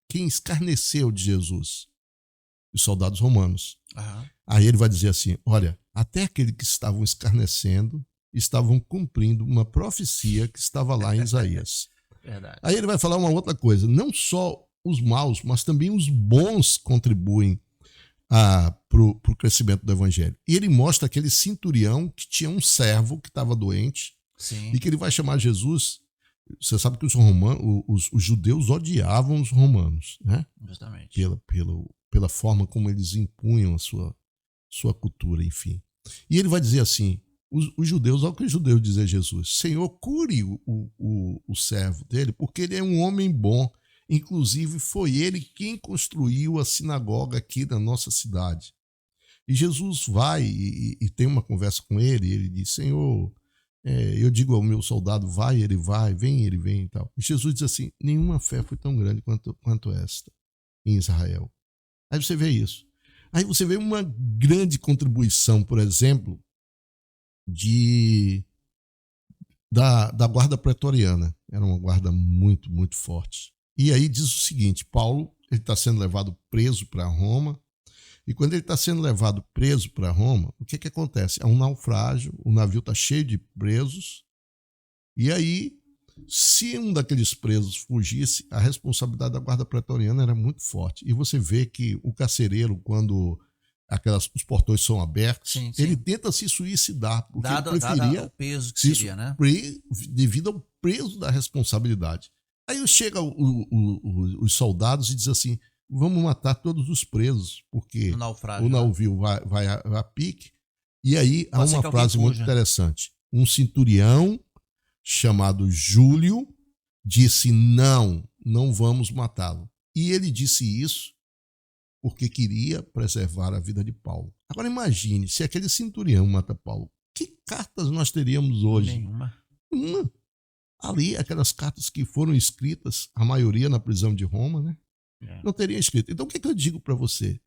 quem escarneceu de Jesus? Os soldados romanos. Aham. Aí ele vai dizer assim: olha, até aqueles que estavam escarnecendo estavam cumprindo uma profecia que estava lá em Isaías. Verdade. Aí ele vai falar uma outra coisa: não só os maus, mas também os bons contribuem para o crescimento do Evangelho. E ele mostra aquele centurião que tinha um servo que estava doente. Sim. E que ele vai chamar Jesus. Você sabe que os judeus odiavam os romanos, né? Justamente. Pela forma como eles impunham a sua cultura, enfim. E ele vai dizer assim: os judeus, olha o que os judeus dizem a Jesus: Senhor, cure o servo dele, porque ele é um homem bom. Inclusive, foi ele quem construiu a sinagoga aqui da nossa cidade. E Jesus vai e tem uma conversa com ele, e ele diz: Senhor, eu digo ao meu soldado, vai, ele vai, vem, ele vem e tal. E Jesus diz assim: nenhuma fé foi tão grande quanto esta em Israel. Aí você vê isso. Aí você vê uma grande contribuição, por exemplo, da guarda pretoriana. Era uma guarda muito, muito forte. E aí diz o seguinte: Paulo está sendo levado preso para Roma. E quando ele está sendo levado preso para Roma, o que acontece? É um naufrágio, o navio está cheio de presos. E aí, se um daqueles presos fugisse, a responsabilidade da guarda pretoriana era muito forte. E você vê que o carcereiro, quando os portões são abertos, Sim. ele tenta se suicidar, porque Dado ele preferia o peso que seria, né? devido ao peso da responsabilidade. Aí chegam os soldados e dizem assim: vamos matar todos os presos, porque o navio vai a pique. E aí há uma frase muito interessante: um centurião chamado Júlio disse: não vamos matá-lo. E ele disse isso porque queria preservar a vida de Paulo. Agora imagine, se aquele centurião mata Paulo, que cartas nós teríamos hoje? Nenhuma. Ali, aquelas cartas que foram escritas, a maioria na prisão de Roma, né? Não teria escrito. Então, o que eu digo para você?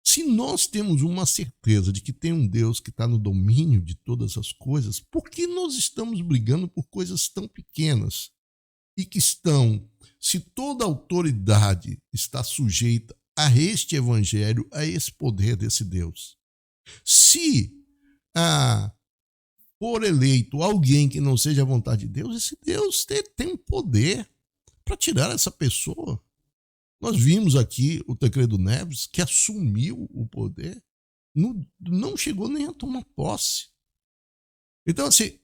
Se nós temos uma certeza de que tem um Deus que está no domínio de todas as coisas, por que nós estamos brigando por coisas tão pequenas? E que se toda autoridade está sujeita a este evangelho, a esse poder desse Deus. Se for eleito alguém que não seja a vontade de Deus, esse Deus tem um poder para tirar essa pessoa. Nós vimos aqui o Tancredo Neves, que assumiu o poder, não chegou nem a tomar posse. Então, assim,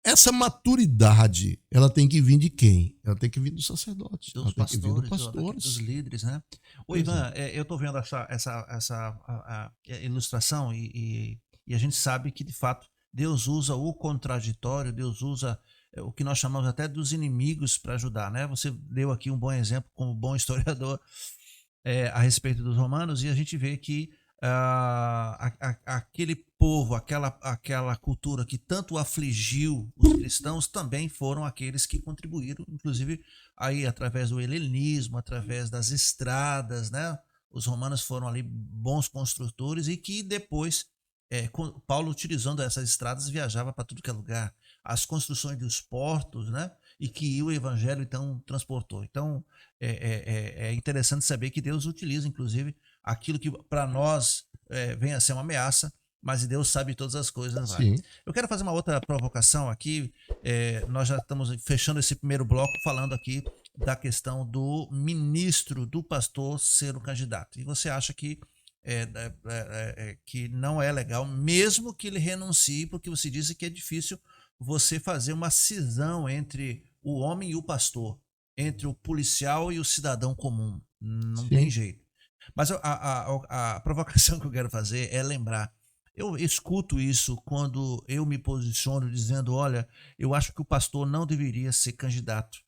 essa maturidade, ela tem que vir de quem? Ela tem que vir dos sacerdotes, ela Dos tem que vir dos pastores, dos pastores. líderes, né? Ô, Pois é. Ivan, eu estou vendo a ilustração e a gente sabe que, de fato, Deus usa o contraditório, Deus usa o que nós chamamos até dos inimigos para ajudar, né? Você deu aqui um bom exemplo, como bom historiador, a respeito dos romanos, e a gente vê que aquele povo, aquela cultura que tanto afligiu os cristãos, também foram aqueles que contribuíram, inclusive aí através do helenismo, através das estradas, né? Os romanos foram ali bons construtores e que depois Paulo, utilizando essas estradas, viajava para tudo que é lugar. As construções dos portos, né? E que o evangelho então transportou. Então é interessante saber que Deus utiliza, inclusive, aquilo que para nós vem a ser uma ameaça, mas Deus sabe todas as coisas, vai. Sim, Eu quero fazer uma outra provocação aqui. Nós já estamos fechando esse primeiro bloco falando aqui da questão do ministro, do pastor ser o candidato. E você acha que não é legal, mesmo que ele renuncie, porque você disse que é difícil você fazer uma cisão entre o homem e o pastor, entre o policial e o cidadão comum. Não tem sim. jeito. Mas a provocação que eu quero fazer é lembrar. Eu escuto isso quando eu me posiciono dizendo: olha, eu acho que o pastor não deveria ser candidato.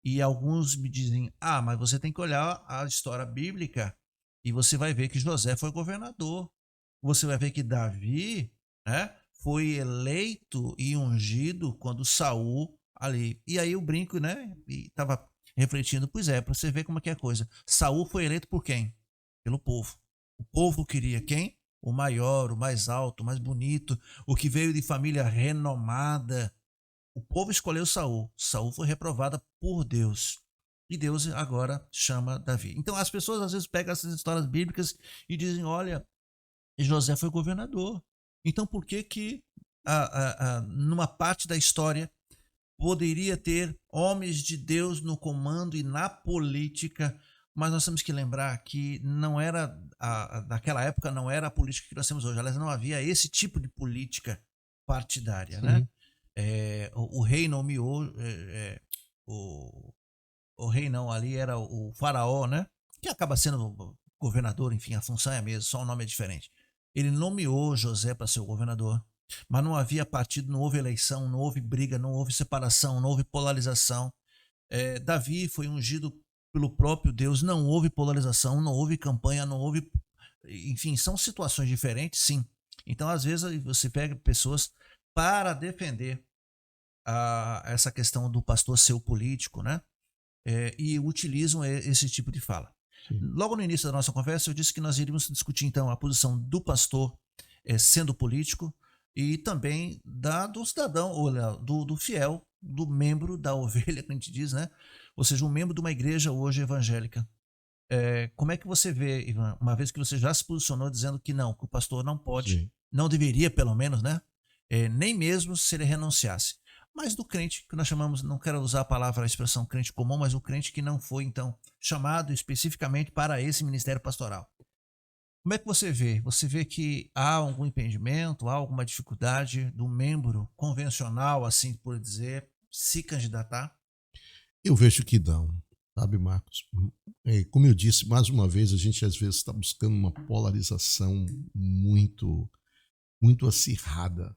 E alguns me dizem: ah, mas você tem que olhar a história bíblica e você vai ver que José foi governador. Você vai ver que Davi, né, foi eleito e ungido quando Saul ali. E aí eu brinco, né? E estava refletindo, pois é, para você ver como é que é a coisa. Saul foi eleito por quem? Pelo povo. O povo queria quem? O maior, o mais alto, o mais bonito, o que veio de família renomada. O povo escolheu Saul. Saul foi reprovada por Deus. E Deus agora chama Davi. Então as pessoas às vezes pegam essas histórias bíblicas e dizem: olha, José foi governador. Então por que que numa parte da história poderia ter homens de Deus no comando e na política? Mas nós temos que lembrar que não era naquela época não era a política que nós temos hoje. Aliás, não havia esse tipo de política partidária, né? Sim. O rei nomeou o, o rei não, ali era o faraó, né? Que acaba sendo governador, enfim, a função é a mesma, só o nome é diferente. Ele nomeou José para ser o governador, mas não havia partido, não houve eleição, não houve briga, não houve separação, não houve polarização. Davi foi ungido pelo próprio Deus, não houve polarização, não houve campanha, não houve. Enfim, são situações diferentes, sim. Então, às vezes, você pega pessoas para defender essa questão do pastor ser o político, né? E utilizam esse tipo de fala. Sim. Logo no início da nossa conversa, eu disse que nós iríamos discutir então a posição do pastor sendo político e também do cidadão, ou do fiel, do membro da ovelha, que a gente diz, né? Ou seja, um membro de uma igreja hoje evangélica. Como é que você vê, Ivan, uma vez que você já se posicionou dizendo que não, que o pastor não pode, Sim. não deveria, pelo menos, né? Nem mesmo se ele renunciasse. Mas do crente, que nós chamamos, não quero usar a palavra, a expressão crente comum, mas o crente que não foi, então, chamado especificamente para esse ministério pastoral. Como é que você vê? Você vê que há algum impedimento, há alguma dificuldade do membro convencional, assim por dizer, se candidatar? Eu vejo que não, sabe, Marcos? Como eu disse, mais uma vez, a gente às vezes está buscando uma polarização muito, muito acirrada.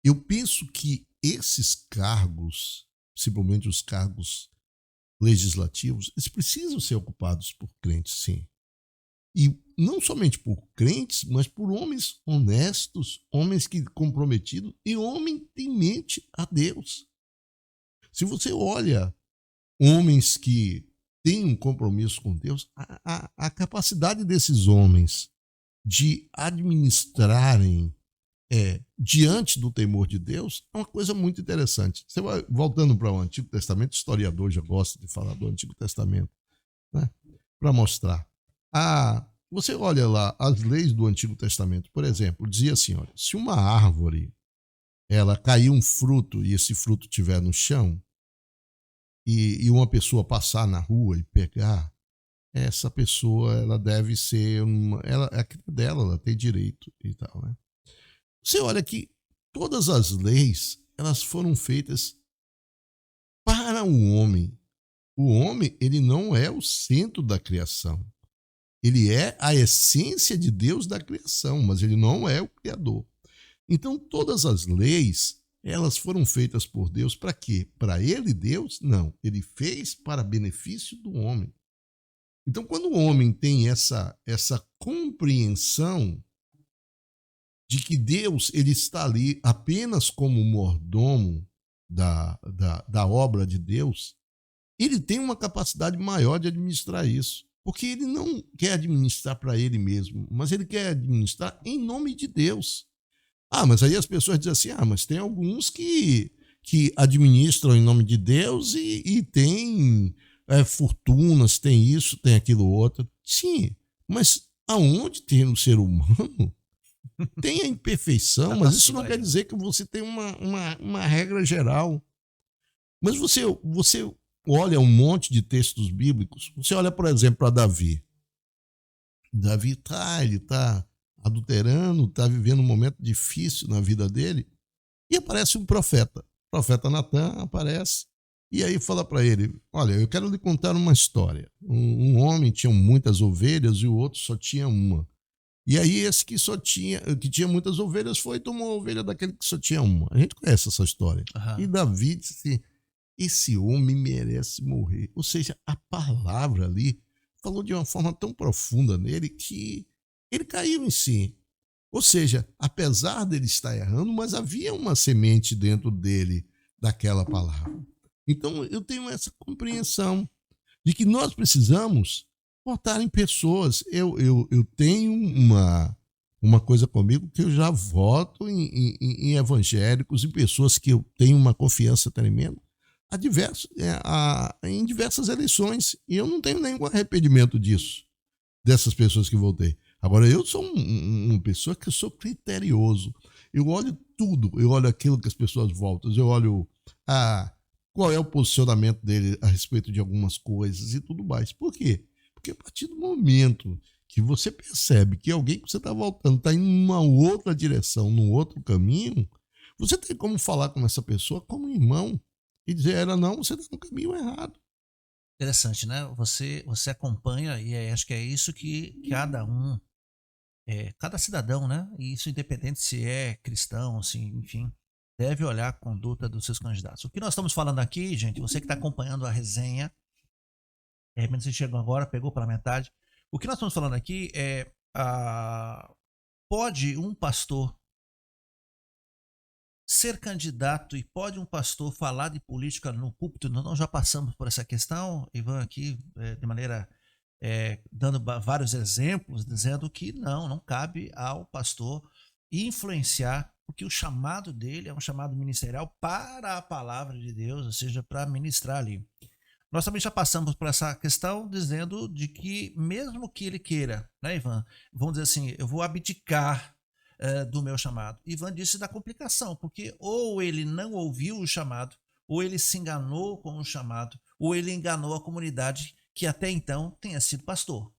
Eu penso que esses cargos, principalmente os cargos legislativos, eles precisam ser ocupados por crentes, sim. E não somente por crentes, mas por homens honestos, homens que comprometidos e homens temente a Deus. Se você olha homens que têm um compromisso com Deus, a capacidade desses homens de administrarem diante do temor de Deus é uma coisa muito interessante. Você vai voltando para o Antigo Testamento, o historiador já gosta de falar do Antigo Testamento, né? Para mostrar. Você olha lá as leis do Antigo Testamento, por exemplo, dizia assim, olha, se uma árvore ela cair um fruto e esse fruto estiver no chão e uma pessoa passar na rua e pegar, essa pessoa ela deve ser é dela, ela tem direito e tal, né? Você olha que todas as leis, elas foram feitas para o homem. O homem, ele não é o centro da criação. Ele é a essência de Deus da criação, mas ele não é o criador. Então, todas as leis, elas foram feitas por Deus para quê? Para ele, Deus? Não. Ele fez para benefício do homem. Então, quando o homem tem essa compreensão de que Deus ele está ali apenas como mordomo da obra de Deus, ele tem uma capacidade maior de administrar isso. Porque ele não quer administrar para ele mesmo, mas ele quer administrar em nome de Deus. Mas aí as pessoas dizem assim, mas tem alguns que administram em nome de Deus e tem fortunas, tem isso, tem aquilo outro. Sim, mas aonde tem o ser humano, tem a imperfeição, mas isso não quer dizer que você tem uma regra geral. Mas você olha um monte de textos bíblicos, você olha, por exemplo, para Davi. Davi ele está adulterando, está vivendo um momento difícil na vida dele, e aparece um profeta. O profeta Natan aparece, e aí fala para ele, olha, eu quero lhe contar uma história. Um homem tinha muitas ovelhas e o outro só tinha uma. E aí esse que tinha muitas ovelhas foi e tomou a ovelha daquele que só tinha uma. A gente conhece essa história. Uhum. E Davi disse assim, esse homem merece morrer. Ou seja, a palavra ali falou de uma forma tão profunda nele que ele caiu em si. Ou seja, apesar dele estar errando, mas havia uma semente dentro dele daquela palavra. Então eu tenho essa compreensão de que nós precisamos votar em pessoas. Eu tenho uma coisa comigo que eu já voto em evangélicos, em pessoas que eu tenho uma confiança tremenda em diversas eleições, e eu não tenho nenhum arrependimento dessas pessoas que votei. Agora, eu sou uma pessoa que sou criterioso, eu olho tudo, eu olho aquilo que as pessoas votam, eu olho qual é o posicionamento dele a respeito de algumas coisas e tudo mais. Por quê? Porque a partir do momento que você percebe que alguém que você está votando está em uma outra direção, num outro caminho, você tem como falar com essa pessoa como irmão, e dizer a ela, não, você está no caminho errado. Interessante, né? Você acompanha, e acho que é isso que cada cidadão, né? E isso independente se é cristão, assim, enfim, deve olhar a conduta dos seus candidatos. O que nós estamos falando aqui, gente, você que está acompanhando a resenha, de repente você chegou agora, pegou pela metade. O que nós estamos falando aqui é, pode um pastor ser candidato e pode um pastor falar de política no púlpito? Nós já passamos por essa questão, Ivan, aqui de maneira dando vários exemplos, dizendo que não cabe ao pastor influenciar, porque o chamado dele é um chamado ministerial para a palavra de Deus, ou seja, para ministrar ali. Nós também já passamos por essa questão dizendo de que mesmo que ele queira, né, Ivan, vamos dizer assim, eu vou abdicar do meu chamado. Ivan disse da complicação, porque ou ele não ouviu o chamado, ou ele se enganou com o chamado, ou ele enganou a comunidade que até então tenha sido pastor.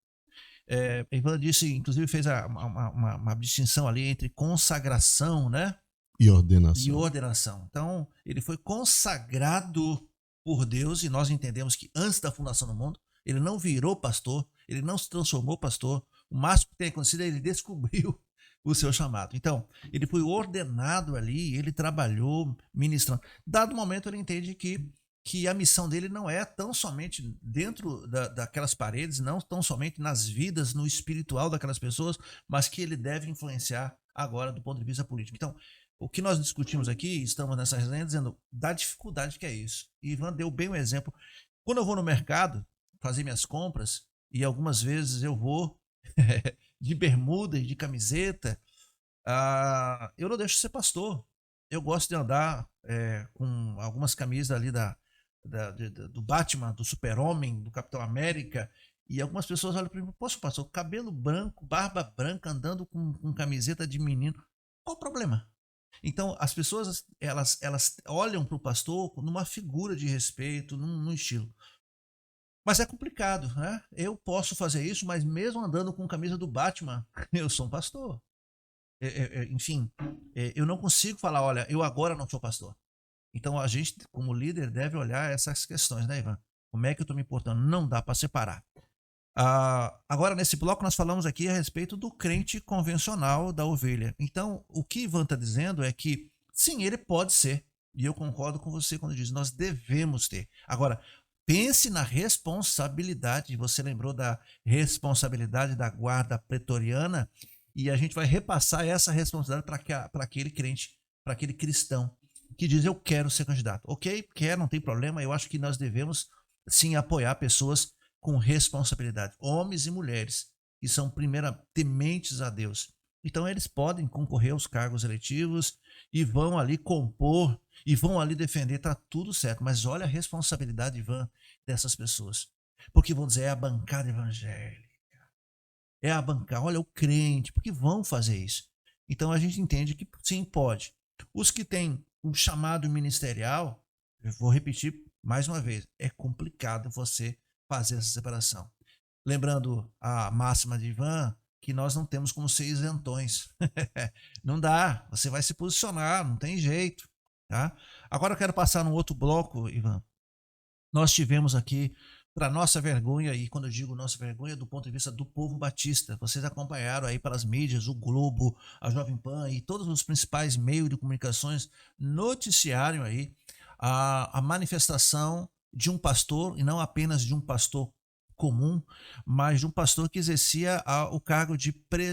Ivan disse, inclusive fez uma distinção ali entre consagração, né? E ordenação. Então, ele foi consagrado por Deus, e nós entendemos que antes da fundação do mundo, ele não virou pastor, ele não se transformou pastor, o máximo que tem acontecido é ele descobriu o seu chamado. Então, ele foi ordenado ali, ele trabalhou ministrando. Dado momento, ele entende que a missão dele não é tão somente dentro daquelas paredes, não tão somente nas vidas, no espiritual daquelas pessoas, mas que ele deve influenciar agora do ponto de vista político. Então, o que nós discutimos aqui, estamos nessa resenha dizendo da dificuldade que é isso. E Ivan deu bem um exemplo. Quando eu vou no mercado fazer minhas compras, e algumas vezes eu vou de bermuda e de camiseta, eu não deixo de ser pastor. Eu gosto de andar com algumas camisas ali do Batman, do Super-Homem, do Capitão América, e algumas pessoas olham para mim, poxa, pastor, cabelo branco, barba branca, andando com camiseta de menino, qual o problema? Então, as pessoas, elas olham para o pastor numa figura de respeito, num estilo. Mas é complicado, né? Eu posso fazer isso, mas mesmo andando com camisa do Batman, eu sou um pastor. enfim, eu não consigo falar, olha, eu agora não sou pastor. Então a gente, como líder, deve olhar essas questões, né, Ivan? Como é que eu estou me portando? Não dá para separar. Agora, nesse bloco, nós falamos aqui a respeito do crente convencional da ovelha. Então, o que Ivan está dizendo é que, sim, ele pode ser. E eu concordo com você quando diz, nós devemos ter. Agora, pense na responsabilidade. Você lembrou da responsabilidade da guarda pretoriana? E a gente vai repassar essa responsabilidade para aquele crente, para aquele cristão que diz, eu quero ser candidato. Ok, quer, não tem problema. Eu acho que nós devemos, sim, apoiar pessoas com responsabilidade, homens e mulheres que são primeiro tementes a Deus. Então eles podem concorrer aos cargos eletivos e vão ali compor e vão ali defender, tá tudo certo. Mas olha a responsabilidade, Ivan, dessas pessoas. Porque vão dizer, é a bancada evangélica, é a bancada, olha o crente, porque vão fazer isso. Então a gente entende que sim, pode. Os que têm um chamado ministerial, eu vou repetir mais uma vez, é complicado você fazer essa separação. Lembrando a máxima de Ivan, que nós não temos como ser isentões. Não dá, você vai se posicionar, não tem jeito. Tá? Agora eu quero passar num outro bloco, Ivan. Nós tivemos aqui, para nossa vergonha, e quando eu digo nossa vergonha, do ponto de vista do povo batista, vocês acompanharam aí pelas mídias, o Globo, a Jovem Pan e todos os principais meios de comunicações noticiaram aí a manifestação de um pastor, e não apenas de um pastor comum, mas de um pastor que exercia o cargo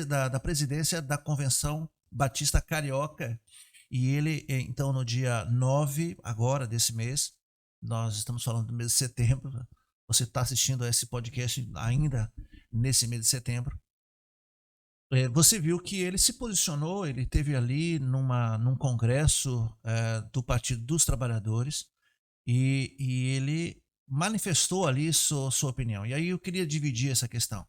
da presidência da Convenção Batista Carioca. E ele, então, no dia 9 agora desse mês, nós estamos falando do mês de setembro, você está assistindo a esse podcast ainda nesse mês de setembro, você viu que ele se posicionou, ele esteve ali num congresso do Partido dos Trabalhadores, e ele manifestou ali sua opinião. E aí eu queria dividir essa questão.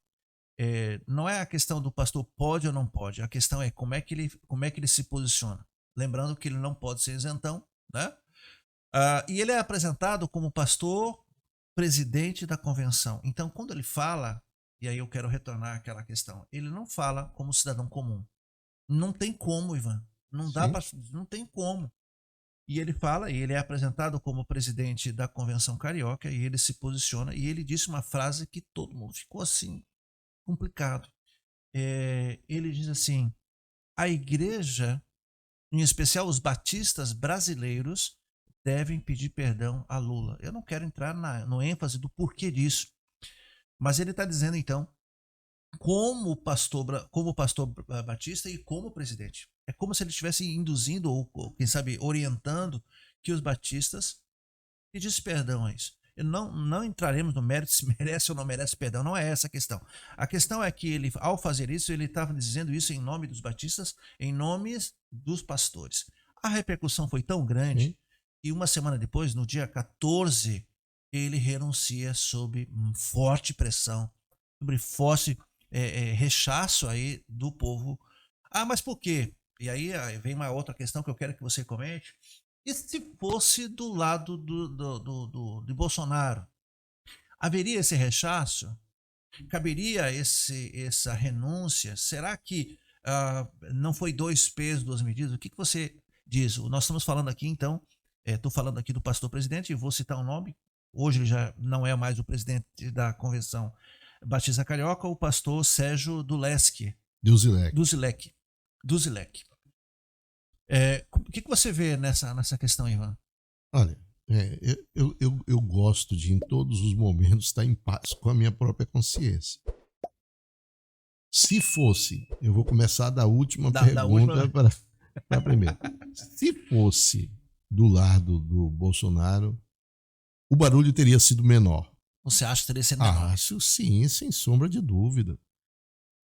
Não é a questão do pastor pode ou não pode, a questão é como é que ele se posiciona. Lembrando que ele não pode ser isentão, né? E ele é apresentado como pastor presidente da convenção. Então, quando ele fala, e aí eu quero retornar àquela questão, ele não fala como cidadão comum. Não tem como, Ivan. Não dá pra, não tem como. E ele fala, e ele é apresentado como presidente da Convenção Carioca, e ele se posiciona, e ele disse uma frase que todo mundo ficou assim, complicado. Ele diz assim, a igreja, em especial os batistas brasileiros, devem pedir perdão a Lula. Eu não quero entrar no ênfase do porquê disso, mas ele está dizendo então, como pastor batista e como presidente. É como se ele estivesse induzindo, ou quem sabe, orientando que os batistas pedissem perdão a isso. Não entraremos no mérito se merece ou não merece perdão, não é essa a questão. A questão é que ele, ao fazer isso, ele estava dizendo isso em nome dos batistas, em nome dos pastores. A repercussão foi tão grande que uma semana depois, no dia 14, ele renuncia sob forte pressão, sobre forte rechaço aí do povo. Mas por quê? E aí vem uma outra questão que eu quero que você comente. E se fosse do lado de Bolsonaro? Haveria esse rechaço? Caberia essa renúncia? Será que não foi 2 pesos, 2 medidas? O que você diz? Nós estamos falando aqui, então, estou falando aqui do pastor presidente, e vou citar o nome. Hoje ele já não é mais o presidente da Convenção Batista Carioca, o pastor Sérgio Duleschi. Duzilek. O que você vê nessa questão, Ivan? Olha, eu gosto de, em todos os momentos, estar em paz com a minha própria consciência. Se fosse, eu vou começar da última pergunta para a primeira. Se fosse do lado do Bolsonaro, o barulho teria sido menor. Você acha que teria sido menor? Acho sim, sem sombra de dúvida.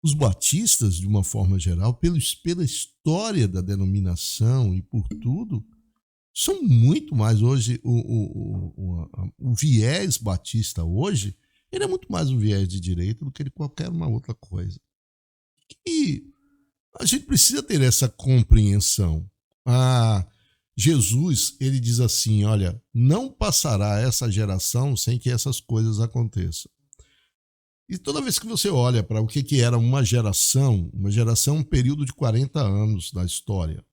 Os batistas, de uma forma geral, pela história da denominação e por tudo, são muito mais hoje, o viés batista hoje, ele é muito mais um viés de direita do que de qualquer uma outra coisa. E a gente precisa ter essa compreensão. Jesus, ele diz assim, olha, não passará essa geração sem que essas coisas aconteçam. E toda vez que você olha para o que era uma geração é um período de 40 anos da história.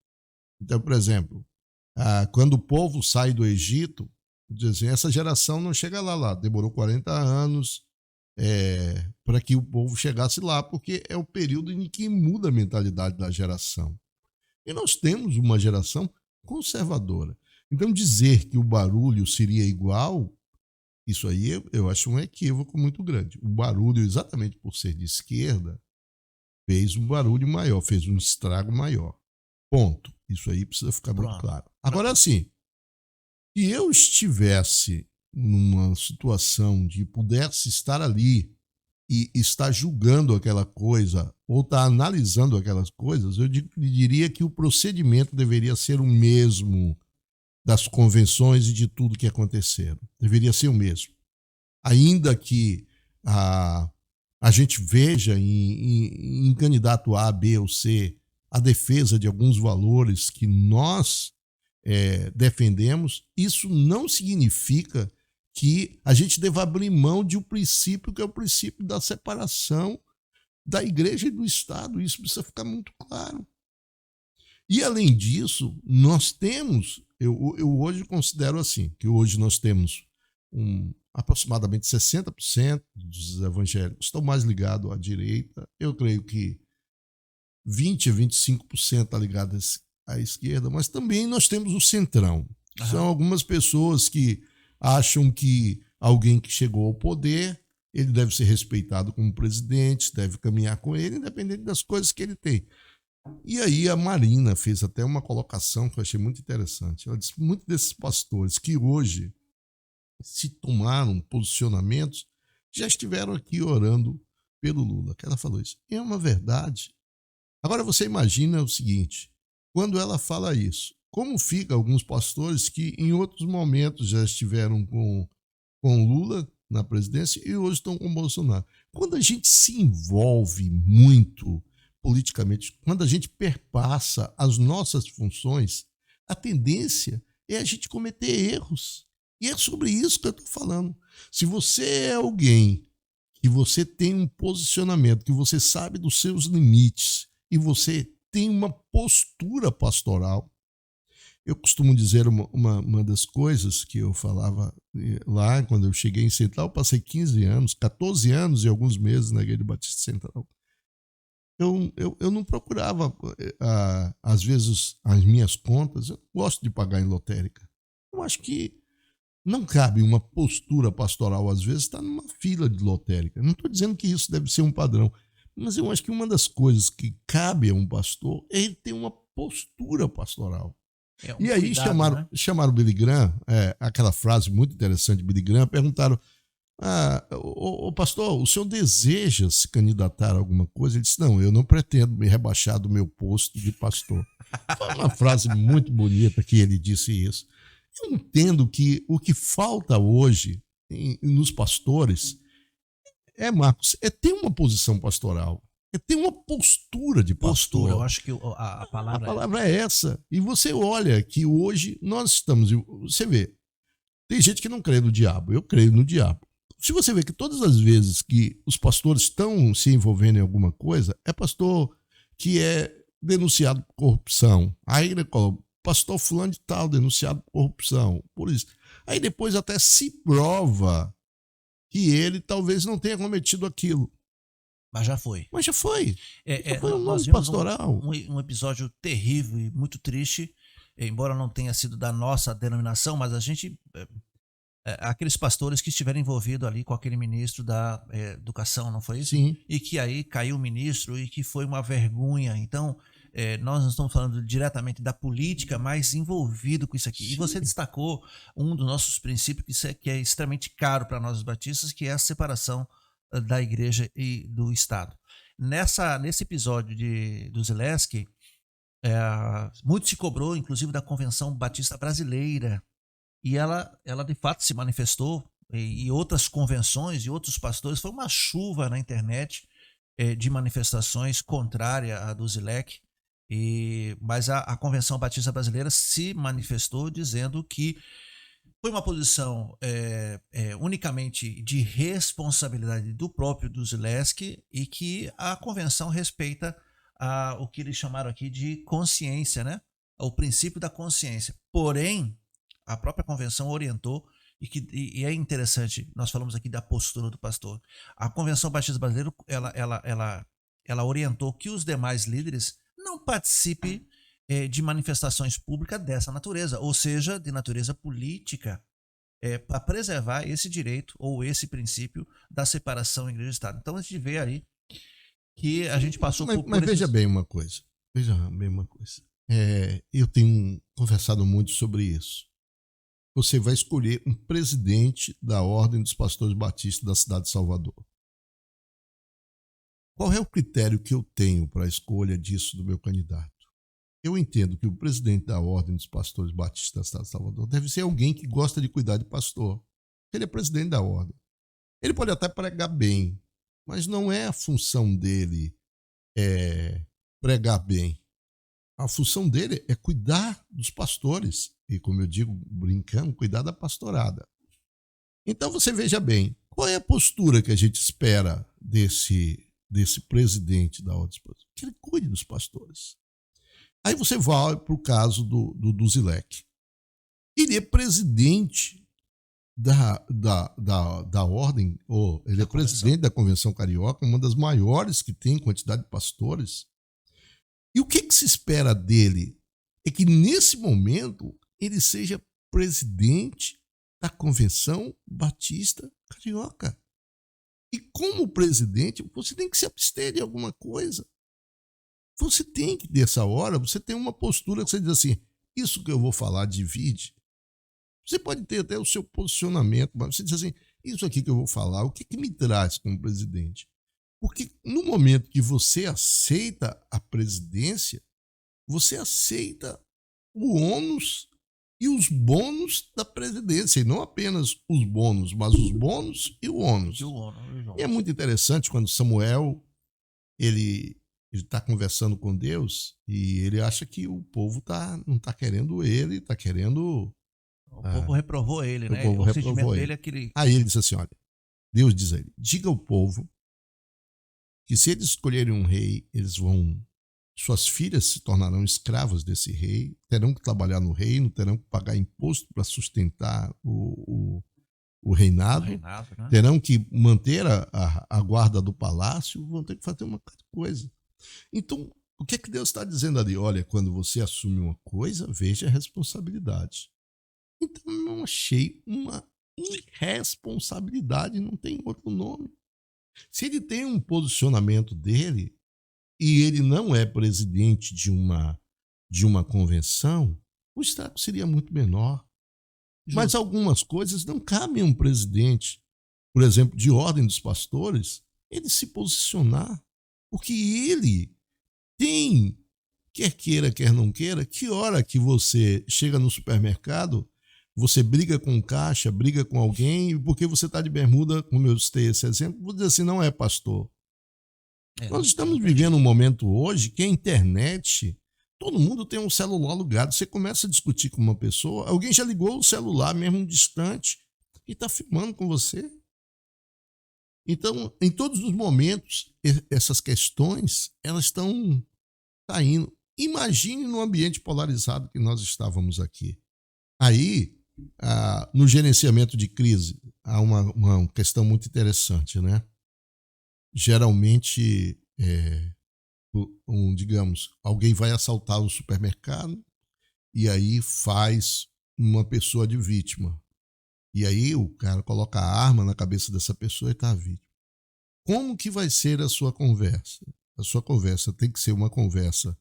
Então, por exemplo, quando o povo sai do Egito, dizem, essa geração não chega lá, demorou 40 anos para que o povo chegasse lá, porque é o período em que muda a mentalidade da geração. E nós temos uma geração conservadora. Então, dizer que o barulho seria igual, isso aí eu acho um equívoco muito grande. O barulho, exatamente por ser de esquerda, fez um barulho maior, fez um estrago maior. Ponto. Isso aí precisa ficar muito claro. Agora, assim, se eu estivesse numa situação de pudesse estar ali e estar julgando aquela coisa ou estar analisando aquelas coisas, eu diria que o procedimento deveria ser o mesmo das convenções e de tudo que aconteceram. Deveria ser o mesmo. Ainda que a gente veja em candidato A, B ou C a defesa de alguns valores que nós defendemos, isso não significa que a gente deva abrir mão de um princípio que é o princípio da separação da igreja e do Estado. Isso precisa ficar muito claro. E, além disso, nós temos, eu hoje considero assim, que hoje nós temos aproximadamente 60% dos evangélicos estão mais ligados à direita. Eu creio que 20% a 25% está ligados à esquerda, mas também nós temos o centrão. Uhum. São algumas pessoas que acham que alguém que chegou ao poder, ele deve ser respeitado como presidente, deve caminhar com ele, independente das coisas que ele tem. E aí a Marina fez até uma colocação que eu achei muito interessante. Ela disse que muitos desses pastores que hoje se tomaram posicionamentos já estiveram aqui orando pelo Lula. Que ela falou isso. É uma verdade. Agora você imagina o seguinte, quando ela fala isso, como fica alguns pastores que em outros momentos já estiveram com Lula na presidência e hoje estão com Bolsonaro. Quando a gente se envolve muito politicamente, quando a gente perpassa as nossas funções, a tendência é a gente cometer erros. E é sobre isso que eu estou falando. Se você é alguém que você tem um posicionamento, que você sabe dos seus limites e você tem uma postura pastoral, eu costumo dizer uma das coisas que eu falava lá, quando eu cheguei em Central, eu passei 15 anos, 14 anos e alguns meses na Igreja Batista Central. Eu não procurava, às vezes, as minhas contas. Eu gosto de pagar em lotérica. Eu acho que não cabe uma postura pastoral, às vezes, estar numa fila de lotérica. Não estou dizendo que isso deve ser um padrão, mas eu acho que uma das coisas que cabe a um pastor é ele ter uma postura pastoral. E aí chamaram o Billy Graham, aquela frase muito interessante de Billy Graham, perguntaram, o pastor, o senhor deseja se candidatar a alguma coisa? Ele disse, não, eu não pretendo me rebaixar do meu posto de pastor. Foi uma frase muito bonita que ele disse isso. Eu entendo que o que falta hoje nos pastores Marcos, é ter uma posição pastoral, é ter uma postura de pastor. Eu acho que a palavra é essa. E você olha que hoje nós estamos, você vê, tem gente que não crê no diabo, eu creio no diabo. Se você vê que todas as vezes que os pastores estão se envolvendo em alguma coisa, é pastor que é denunciado por corrupção. Aí ele coloca, pastor fulano de tal, denunciado por corrupção. Por isso. Aí depois até se prova que ele talvez não tenha cometido aquilo. Mas já foi. Já foi um nós nome pastoral. Um episódio terrível e muito triste, embora não tenha sido da nossa denominação, mas a gente... aqueles pastores que estiveram envolvidos ali com aquele ministro da educação, não foi isso? Sim. E que aí caiu o ministro e que foi uma vergonha. Então, nós não estamos falando diretamente da política, mas envolvido com isso aqui. Sim. E você destacou um dos nossos princípios que é extremamente caro para nós os batistas, que é a separação da igreja e do Estado. Nesse episódio do Zelensky, muito se cobrou, inclusive, da Convenção Batista Brasileira. E ela de fato se manifestou, e outras convenções e outros pastores, foi uma chuva na internet de manifestações contrárias à do Zilek, mas a Convenção Batista Brasileira se manifestou dizendo que foi uma posição unicamente de responsabilidade do próprio Duzilesky e que a convenção respeita o que eles chamaram aqui de consciência, né? O princípio da consciência. Porém, a própria convenção orientou, e é interessante, nós falamos aqui da postura do pastor. A Convenção Batista Brasileira, ela orientou que os demais líderes não participem de manifestações públicas dessa natureza, ou seja, de natureza política, para preservar esse direito ou esse princípio da separação igreja e Estado. Então a gente vê aí que a gente passou por Mas veja bem uma coisa. Veja bem uma coisa. Eu tenho conversado muito sobre isso. Você vai escolher um presidente da Ordem dos Pastores Batistas da cidade de Salvador. Qual é o critério que eu tenho para a escolha disso do meu candidato? Eu entendo que o presidente da Ordem dos Pastores Batistas da cidade de Salvador deve ser alguém que gosta de cuidar de pastor. Ele é presidente da Ordem. Ele pode até pregar bem, mas não é a função dele pregar bem. A função dele é cuidar dos pastores. E, como eu digo, brincando, cuidar da pastorada. Então, você veja bem, qual é a postura que a gente espera desse presidente da Ordem dos Pastores? Que ele cuide dos pastores. Aí você vai para o caso do Duzilek. Ele é presidente da Ordem, ou ele é presidente da Convenção Carioca, uma das maiores que tem quantidade de pastores. E o que se espera dele é que, nesse momento, ele seja presidente da Convenção Batista Carioca. E como presidente, você tem que se abster de alguma coisa. Você tem que, nessa hora, você tem uma postura que você diz assim, isso que eu vou falar divide. Você pode ter até o seu posicionamento, mas você diz assim, isso aqui que eu vou falar, o que me traz como presidente? Porque no momento que você aceita a presidência, você aceita o ônus e os bônus da presidência. E não apenas os bônus, mas os bônus e o ônus. E é muito interessante quando Samuel ele está conversando com Deus e ele acha que o povo não está querendo ele, está querendo... O povo reprovou ele, né? O povo reprovou ele. Dele é aquele... Aí ele disse assim, olha, Deus diz a ele, diga ao povo que se eles escolherem um rei, suas filhas se tornarão escravas desse rei, terão que trabalhar no reino, terão que pagar imposto para sustentar o reinado, né? Terão que manter a guarda do palácio, vão ter que fazer uma coisa. Então, o que é que Deus está dizendo ali? Olha, quando você assume uma coisa, veja a responsabilidade. Então, eu não achei uma irresponsabilidade, não tem outro nome. Se ele tem um posicionamento dele e ele não é presidente de uma convenção, o estrago seria muito menor. Justo. Mas algumas coisas não cabem a um presidente, por exemplo, de Ordem dos Pastores, ele se posicionar, porque ele tem, quer queira, quer não queira, que hora que você chega no supermercado, você briga com o caixa, briga com alguém, porque você está de bermuda, como eu citei esse exemplo, vou dizer assim, não é pastor. Nós estamos vivendo um momento hoje que a internet, todo mundo tem um celular ligado. Você começa a discutir com uma pessoa, alguém já ligou o celular, mesmo distante, e está filmando com você. Então, em todos os momentos, essas questões, elas estão caindo. Imagine no ambiente polarizado que nós estávamos aqui. Aí, no gerenciamento de crise, há uma questão muito interessante, né? Geralmente, digamos, alguém vai assaltar o supermercado e aí faz uma pessoa de vítima. E aí o cara coloca a arma na cabeça dessa pessoa e está vítima. Como que vai ser a sua conversa? A sua conversa tem que ser uma conversa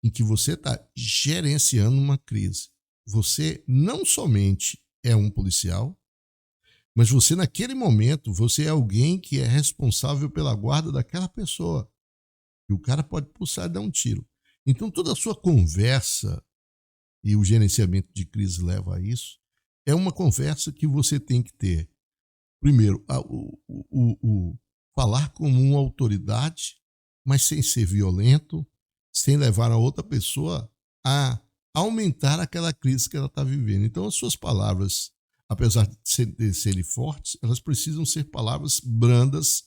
em que você está gerenciando uma crise. Você não somente é um policial, mas você, naquele momento, você é alguém que é responsável pela guarda daquela pessoa. E o cara pode pulsar e dar um tiro. Então, toda a sua conversa, e o gerenciamento de crise leva a isso, é uma conversa que você tem que ter. Primeiro, falar como uma autoridade, mas sem ser violento, sem levar a outra pessoa a aumentar aquela crise que ela está vivendo. Então, as suas palavras, apesar de serem fortes, elas precisam ser palavras brandas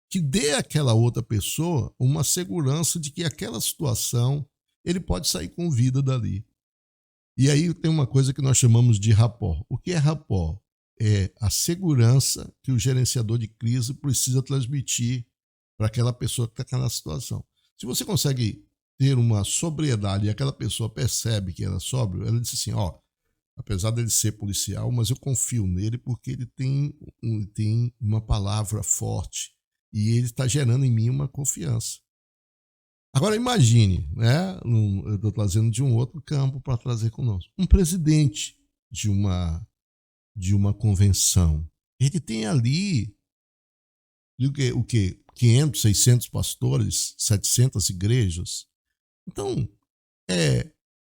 que dê àquela outra pessoa uma segurança de que aquela situação ele pode sair com vida dali. E aí tem uma coisa que nós chamamos de rapport. O que é rapport? É a segurança que o gerenciador de crise precisa transmitir para aquela pessoa que está naquela situação. Se você consegue ter uma sobriedade e aquela pessoa percebe que ela é sóbrio, ela diz assim, ó, apesar dele ser policial, mas eu confio nele porque ele tem uma palavra forte e ele está gerando em mim uma confiança. Agora imagine, né? Eu estou trazendo de um outro campo para trazer conosco. Um presidente de uma convenção. Ele tem ali o quê? 500, 600 pastores, 700 igrejas. Então,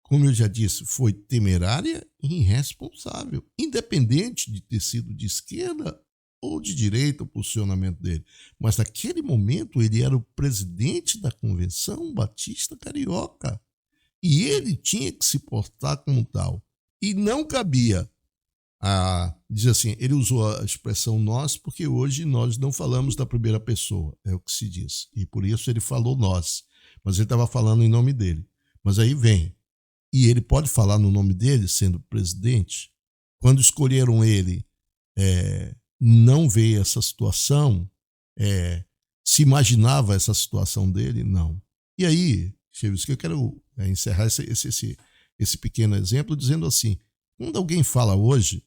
como eu já disse, foi temerária e irresponsável, independente de ter sido de esquerda ou de direita o posicionamento dele. Mas naquele momento ele era o presidente da Convenção Batista Carioca. E ele tinha que se portar como tal. E não cabia diz assim, ele usou a expressão nós porque hoje nós não falamos da primeira pessoa, é o que se diz. E por isso ele falou nós, mas ele estava falando em nome dele. Mas aí vem, e ele pode falar no nome dele sendo presidente? Quando escolheram ele, não veio essa situação, se imaginava essa situação dele? Não. E aí, Cheves, que eu quero encerrar esse pequeno exemplo dizendo assim, quando alguém fala hoje,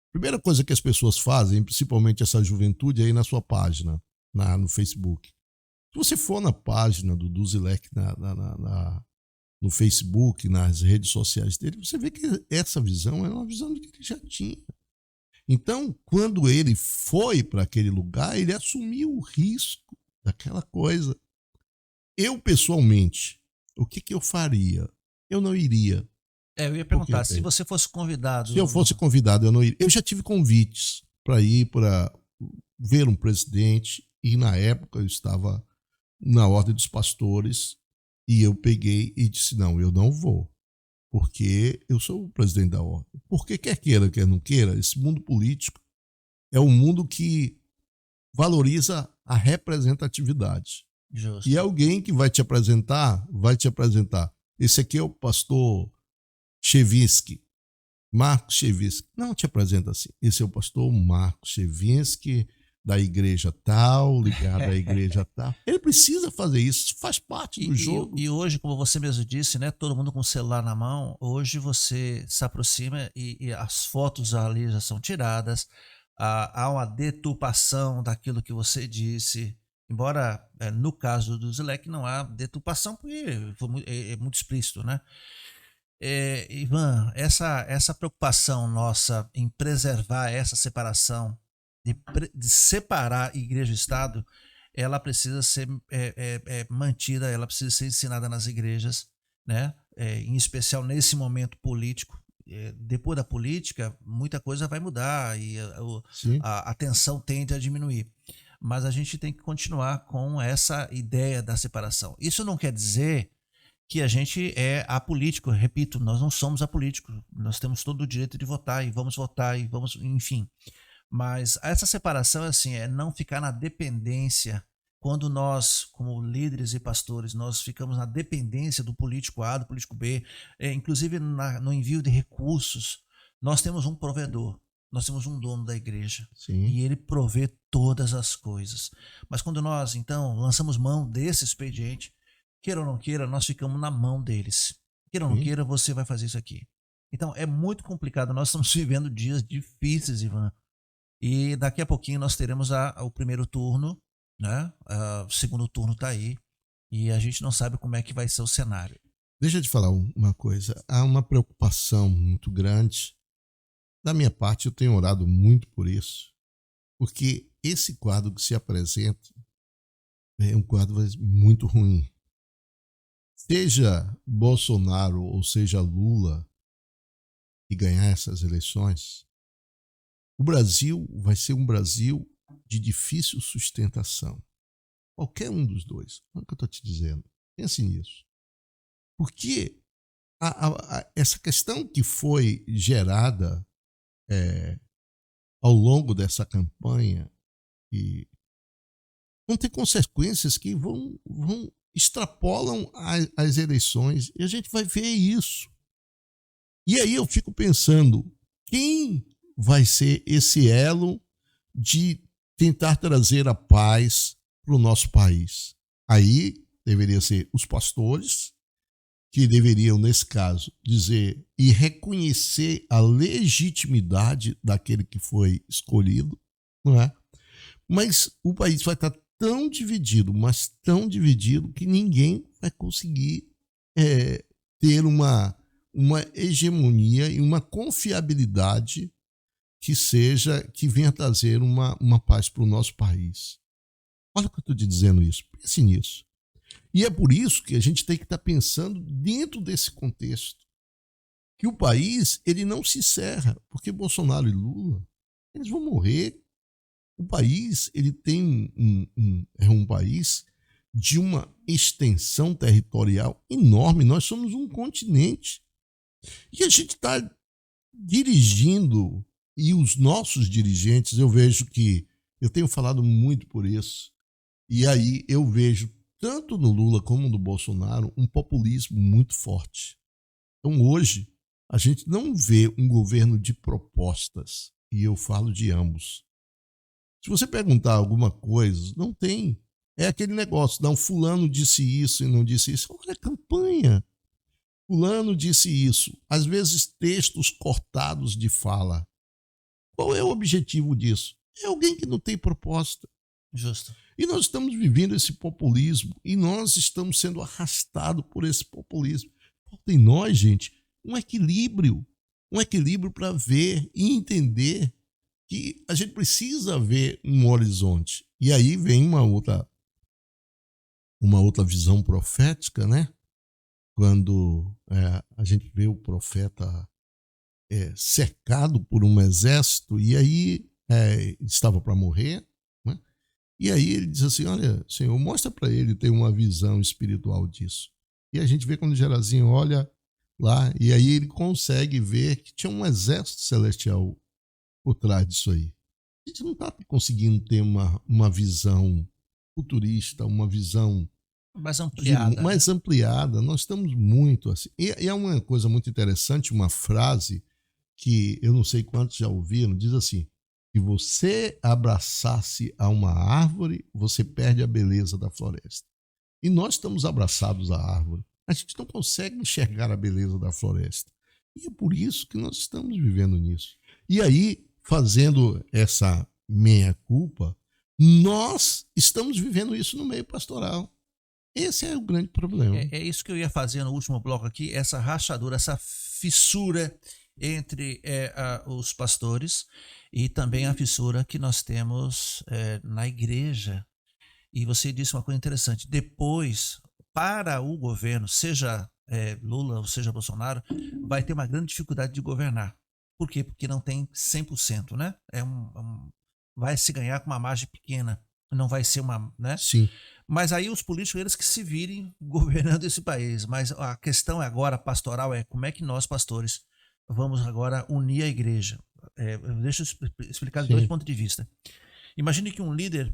a primeira coisa que as pessoas fazem, principalmente essa juventude, é ir na sua página, no Facebook. Se você for na página do Duzilek no Facebook, nas redes sociais dele, você vê que essa visão é uma visão que ele já tinha. Então, quando ele foi para aquele lugar, ele assumiu o risco daquela coisa. Eu, pessoalmente, o que eu faria? Eu não iria. Eu ia perguntar, se você fosse convidado... Se eu fosse convidado, eu não iria. Eu já tive convites para ir para ver um presidente e, na época, eu estava na Ordem dos Pastores e eu peguei e disse, não, eu não vou, porque eu sou o presidente da Ordem. Porque quer queira, quer não queira, esse mundo político é um mundo que valoriza a representatividade. Justo. E alguém que vai te apresentar. Esse aqui é o pastor Chevinsky, Marcos Chevinsky. Não te apresenta assim. Esse é o pastor Marcos Chevinsky, da igreja tal, ligado à igreja tal. Ele precisa fazer isso, faz parte do jogo. E hoje, como você mesmo disse, né, todo mundo com o celular na mão, hoje você se aproxima e as fotos ali já são tiradas, há uma deturpação daquilo que você disse, embora no caso do Duzilek não há deturpação, porque é muito explícito, né? Ivan, essa preocupação nossa em preservar essa separação, de separar igreja e Estado, ela precisa ser mantida, ela precisa ser ensinada nas igrejas, né? Em especial nesse momento político. Depois da política, muita coisa vai mudar e a tensão tende a diminuir. Mas a gente tem que continuar com essa ideia da separação. Isso não quer dizer que a gente é apolítico, repito, nós não somos apolíticos, nós temos todo o direito de votar e vamos, enfim. Mas essa separação assim, é não ficar na dependência, quando nós, como líderes e pastores, nós ficamos na dependência do político A, do político B, inclusive no envio de recursos, nós temos um provedor, nós temos um dono da igreja. Sim. E ele provê todas as coisas. Mas quando nós, então, lançamos mão desse expediente, queira ou não queira, nós ficamos na mão deles. Queira ou não queira, você vai fazer isso aqui. Então, é muito complicado. Nós estamos vivendo dias difíceis, Ivan. E daqui a pouquinho nós teremos o primeiro turno, né? O segundo turno está aí. E a gente não sabe como é que vai ser o cenário. Deixa eu te falar uma coisa. Há uma preocupação muito grande. Da minha parte, eu tenho orado muito por isso. Porque esse quadro que se apresenta é um quadro muito ruim. Seja Bolsonaro ou seja Lula que ganhar essas eleições, o Brasil vai ser um Brasil de difícil sustentação. Qualquer um dos dois. É o que eu estou te dizendo. Pense nisso. Porque essa questão que foi gerada ao longo dessa campanha, e vão ter consequências que vão extrapolam as eleições, e a gente vai ver isso. E aí eu fico pensando, quem vai ser esse elo de tentar trazer a paz para o nosso país? Aí deveria ser os pastores, que deveriam, nesse caso, dizer e reconhecer a legitimidade daquele que foi escolhido, não é? Mas o país vai estar tão dividido, mas tão dividido, que ninguém vai conseguir ter uma hegemonia e uma confiabilidade que venha trazer uma paz para o nosso país. Olha o que eu estou te dizendo isso, pense nisso. E é por isso que a gente tem que estar pensando dentro desse contexto, que o país ele não se encerra, porque Bolsonaro e Lula eles vão morrer. O país ele tem é um país de uma extensão territorial enorme. Nós somos um continente e a gente está dirigindo, e os nossos dirigentes, eu vejo que eu tenho falado muito por isso, e aí eu vejo tanto no Lula como no Bolsonaro um populismo muito forte. Então hoje a gente não vê um governo de propostas, e eu falo de ambos. Se você perguntar alguma coisa, não tem. É aquele negócio, não, fulano disse isso e não disse isso. Olha a campanha. Fulano disse isso. Às vezes textos cortados de fala. Qual é o objetivo disso? É alguém que não tem proposta. Justo. E nós estamos vivendo esse populismo e nós estamos sendo arrastados por esse populismo. Falta em nós, gente, um equilíbrio para ver e entender que a gente precisa ver um horizonte. E aí vem uma outra visão profética, né? Quando a gente vê o profeta cercado por um exército, e aí estava para morrer, né? E aí ele diz assim, olha, Senhor, mostra para ele ter uma visão espiritual disso. E a gente vê quando Gerazinho olha lá, e aí ele consegue ver que tinha um exército celestial por trás disso aí. A gente não está conseguindo ter uma visão futurista, uma visão mais ampliada. Mais ampliada. Nós estamos muito assim. E é uma coisa muito interessante, uma frase que eu não sei quantos já ouviram, diz assim, se você abraçar-se a uma árvore, você perde a beleza da floresta. E nós estamos abraçados à árvore. A gente não consegue enxergar a beleza da floresta. E é por isso que nós estamos vivendo nisso. E aí, fazendo essa meia-culpa, nós estamos vivendo isso no meio pastoral. Esse é o grande problema. É isso que eu ia fazer no último bloco aqui, essa rachadura, essa fissura entre os pastores e também a fissura que nós temos na igreja. E você disse uma coisa interessante, depois, para o governo, seja Lula ou seja Bolsonaro, vai ter uma grande dificuldade de governar. Por quê? Porque não tem 100%, né? Vai se ganhar com uma margem pequena, não vai ser uma, né? Sim. Mas aí os políticos, eles que se virem governando esse país. Mas a questão agora, pastoral, é como é que nós, pastores, vamos agora unir a igreja. Deixa eu explicar de dois pontos de vista. Imagine que um líder,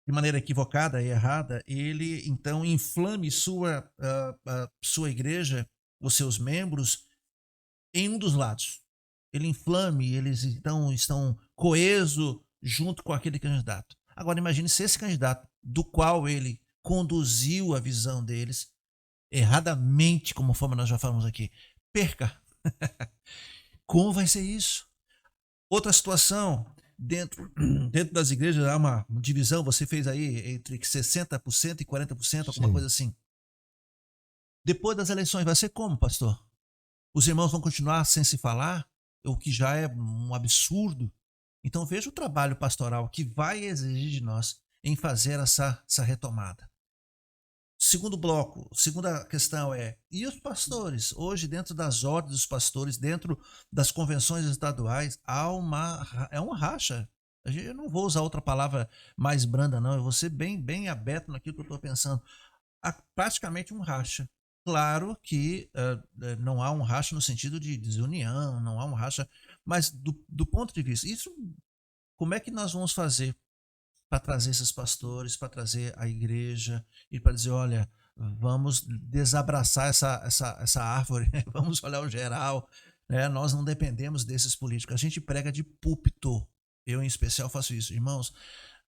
de maneira equivocada e errada, ele então inflame sua igreja, os seus membros, em um dos lados. Ele inflame, eles então estão coesos junto com aquele candidato. Agora imagine se esse candidato, do qual ele conduziu a visão deles, erradamente, como forma nós já falamos aqui, perca. Como vai ser isso? Outra situação, dentro das igrejas há uma divisão, você fez aí entre 60% e 40%, alguma coisa assim. Depois das eleições vai ser como, pastor? Os irmãos vão continuar sem se falar, o que já é um absurdo. Então veja o trabalho pastoral que vai exigir de nós em fazer essa retomada. Segundo bloco, segunda questão e os pastores? Hoje, dentro das ordens dos pastores, dentro das convenções estaduais, é uma racha. Eu não vou usar outra palavra mais branda, não. Eu vou ser bem aberto naquilo que eu estou pensando. Há praticamente um racha. Claro que não há um racha no sentido de desunião, não há um racha Mas do ponto de vista, isso, como é que nós vamos fazer para trazer esses pastores, para trazer a igreja e para dizer, olha, vamos desabraçar essa árvore, né? Vamos olhar o geral, né? Nós não dependemos desses políticos. A gente prega de púlpito. Eu, em especial, faço isso. Irmãos,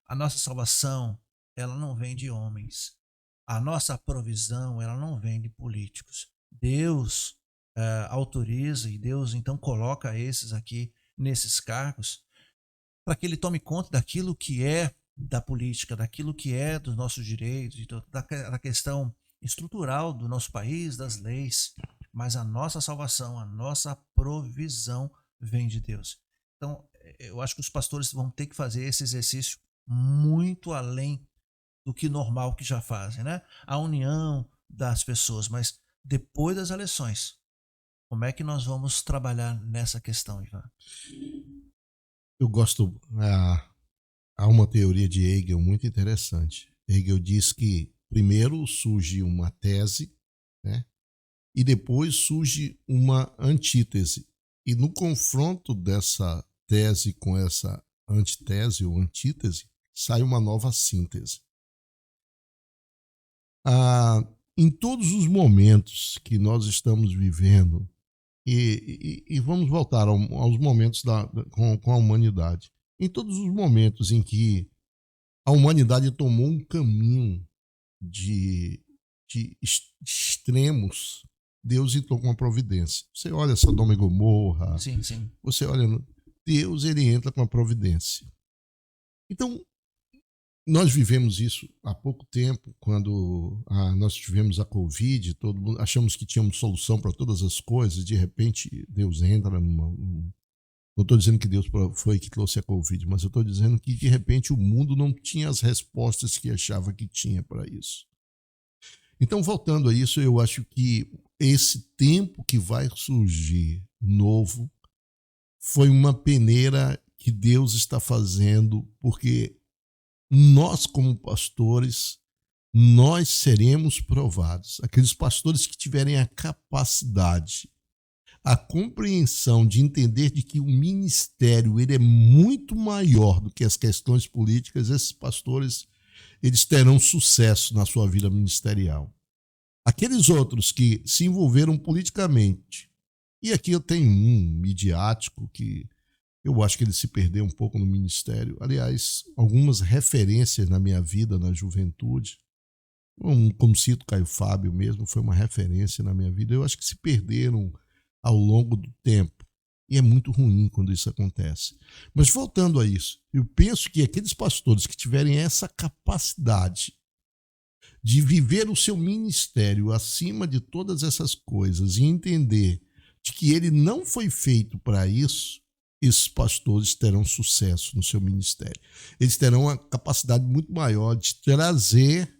a nossa salvação, ela não vem de homens. A nossa provisão, ela não vem de políticos. Deus autoriza e Deus, então, coloca esses aqui nesses cargos para que ele tome conta daquilo que é da política, daquilo que é dos nossos direitos, da questão estrutural do nosso país, das leis. Mas a nossa salvação, a nossa provisão vem de Deus. Então, eu acho que os pastores vão ter que fazer esse exercício muito além do que normal que já fazem, né? A união das pessoas, mas depois das eleições, como é que nós vamos trabalhar nessa questão, Ivan? Eu gosto, há uma teoria de Hegel muito interessante. Hegel diz que primeiro surge uma tese, né? E depois surge uma antítese. E no confronto dessa tese com essa antitese ou antítese, sai uma nova síntese. Em todos os momentos que nós estamos vivendo, e vamos voltar aos momentos com a humanidade, em todos os momentos em que a humanidade tomou um caminho de extremos, Deus entrou com a providência. Você olha Sodoma e Gomorra, sim. Você olha, Deus ele entra com a providência. Então, nós vivemos isso há pouco tempo, quando nós tivemos a Covid, todo mundo, achamos que tínhamos solução para todas as coisas, de repente Deus entra não estou dizendo que Deus foi que trouxe a Covid, mas eu estou dizendo que de repente o mundo não tinha as respostas que achava que tinha para isso. Então, voltando a isso, eu acho que esse tempo que vai surgir novo foi uma peneira que Deus está fazendo, porque nós, como pastores, nós seremos provados. Aqueles pastores que tiverem a capacidade, a compreensão de entender de que o ministério ele é muito maior do que as questões políticas, esses pastores eles terão sucesso na sua vida ministerial. Aqueles outros que se envolveram politicamente, e aqui eu tenho um midiático que eu acho que ele se perdeu um pouco no ministério. Aliás, algumas referências na minha vida, na juventude, como cito Caio Fábio mesmo, foi uma referência na minha vida. Eu acho que se perderam ao longo do tempo. E é muito ruim quando isso acontece. Mas voltando a isso, eu penso que aqueles pastores que tiverem essa capacidade de viver o seu ministério acima de todas essas coisas e entender de que ele não foi feito para isso, esses pastores terão sucesso no seu ministério. Eles terão uma capacidade muito maior de trazer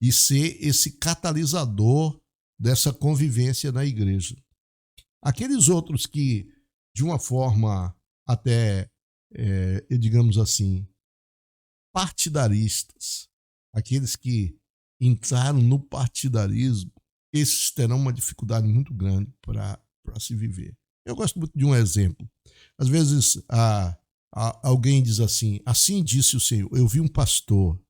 e ser esse catalisador dessa convivência na igreja. Aqueles outros que, de uma forma até, digamos assim, partidaristas, aqueles que entraram no partidarismo, esses terão uma dificuldade muito grande para se viver. Eu gosto muito de um exemplo. Às vezes alguém diz assim disse o Senhor. Eu vi um pastor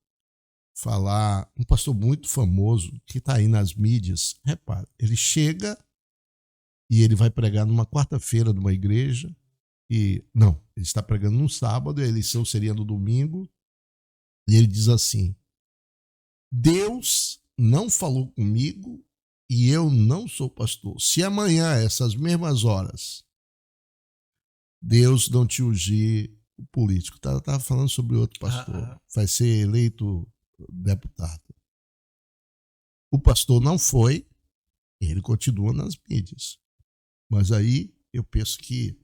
falar, um pastor muito famoso, que está aí nas mídias. Repara, ele chega e ele vai pregar numa quarta-feira numa igreja. Ele está pregando no sábado, a eleição seria no domingo. E ele diz assim: Deus não falou comigo e eu não sou pastor. Se amanhã, essas mesmas horas, Deus não te ungir o político. Estava falando sobre outro pastor. Vai ser eleito deputado. O pastor não foi, ele continua nas mídias. Mas aí eu penso que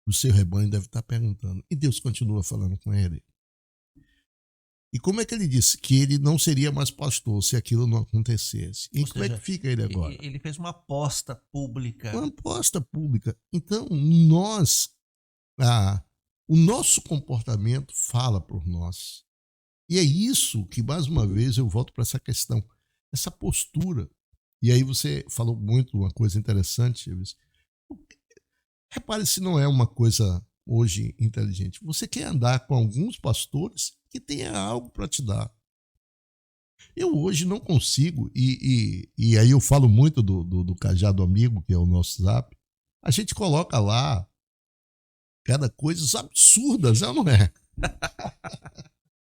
o seu rebanho deve estar perguntando. E Deus continua falando com ele? E como é que ele disse que ele não seria mais pastor se aquilo não acontecesse? E como é que fica ele agora? Ele fez uma aposta pública. Uma aposta pública. Então, o nosso comportamento fala por nós. E é isso que, mais uma vez, eu volto para essa questão, essa postura. E aí você falou muito uma coisa interessante, Repare se não é uma coisa hoje inteligente. Você quer andar com alguns pastores que tenha algo para te dar. Eu hoje não consigo, e aí eu falo muito do Cajado Amigo, que é o nosso Zap. A gente coloca lá cada coisas absurdas, não é?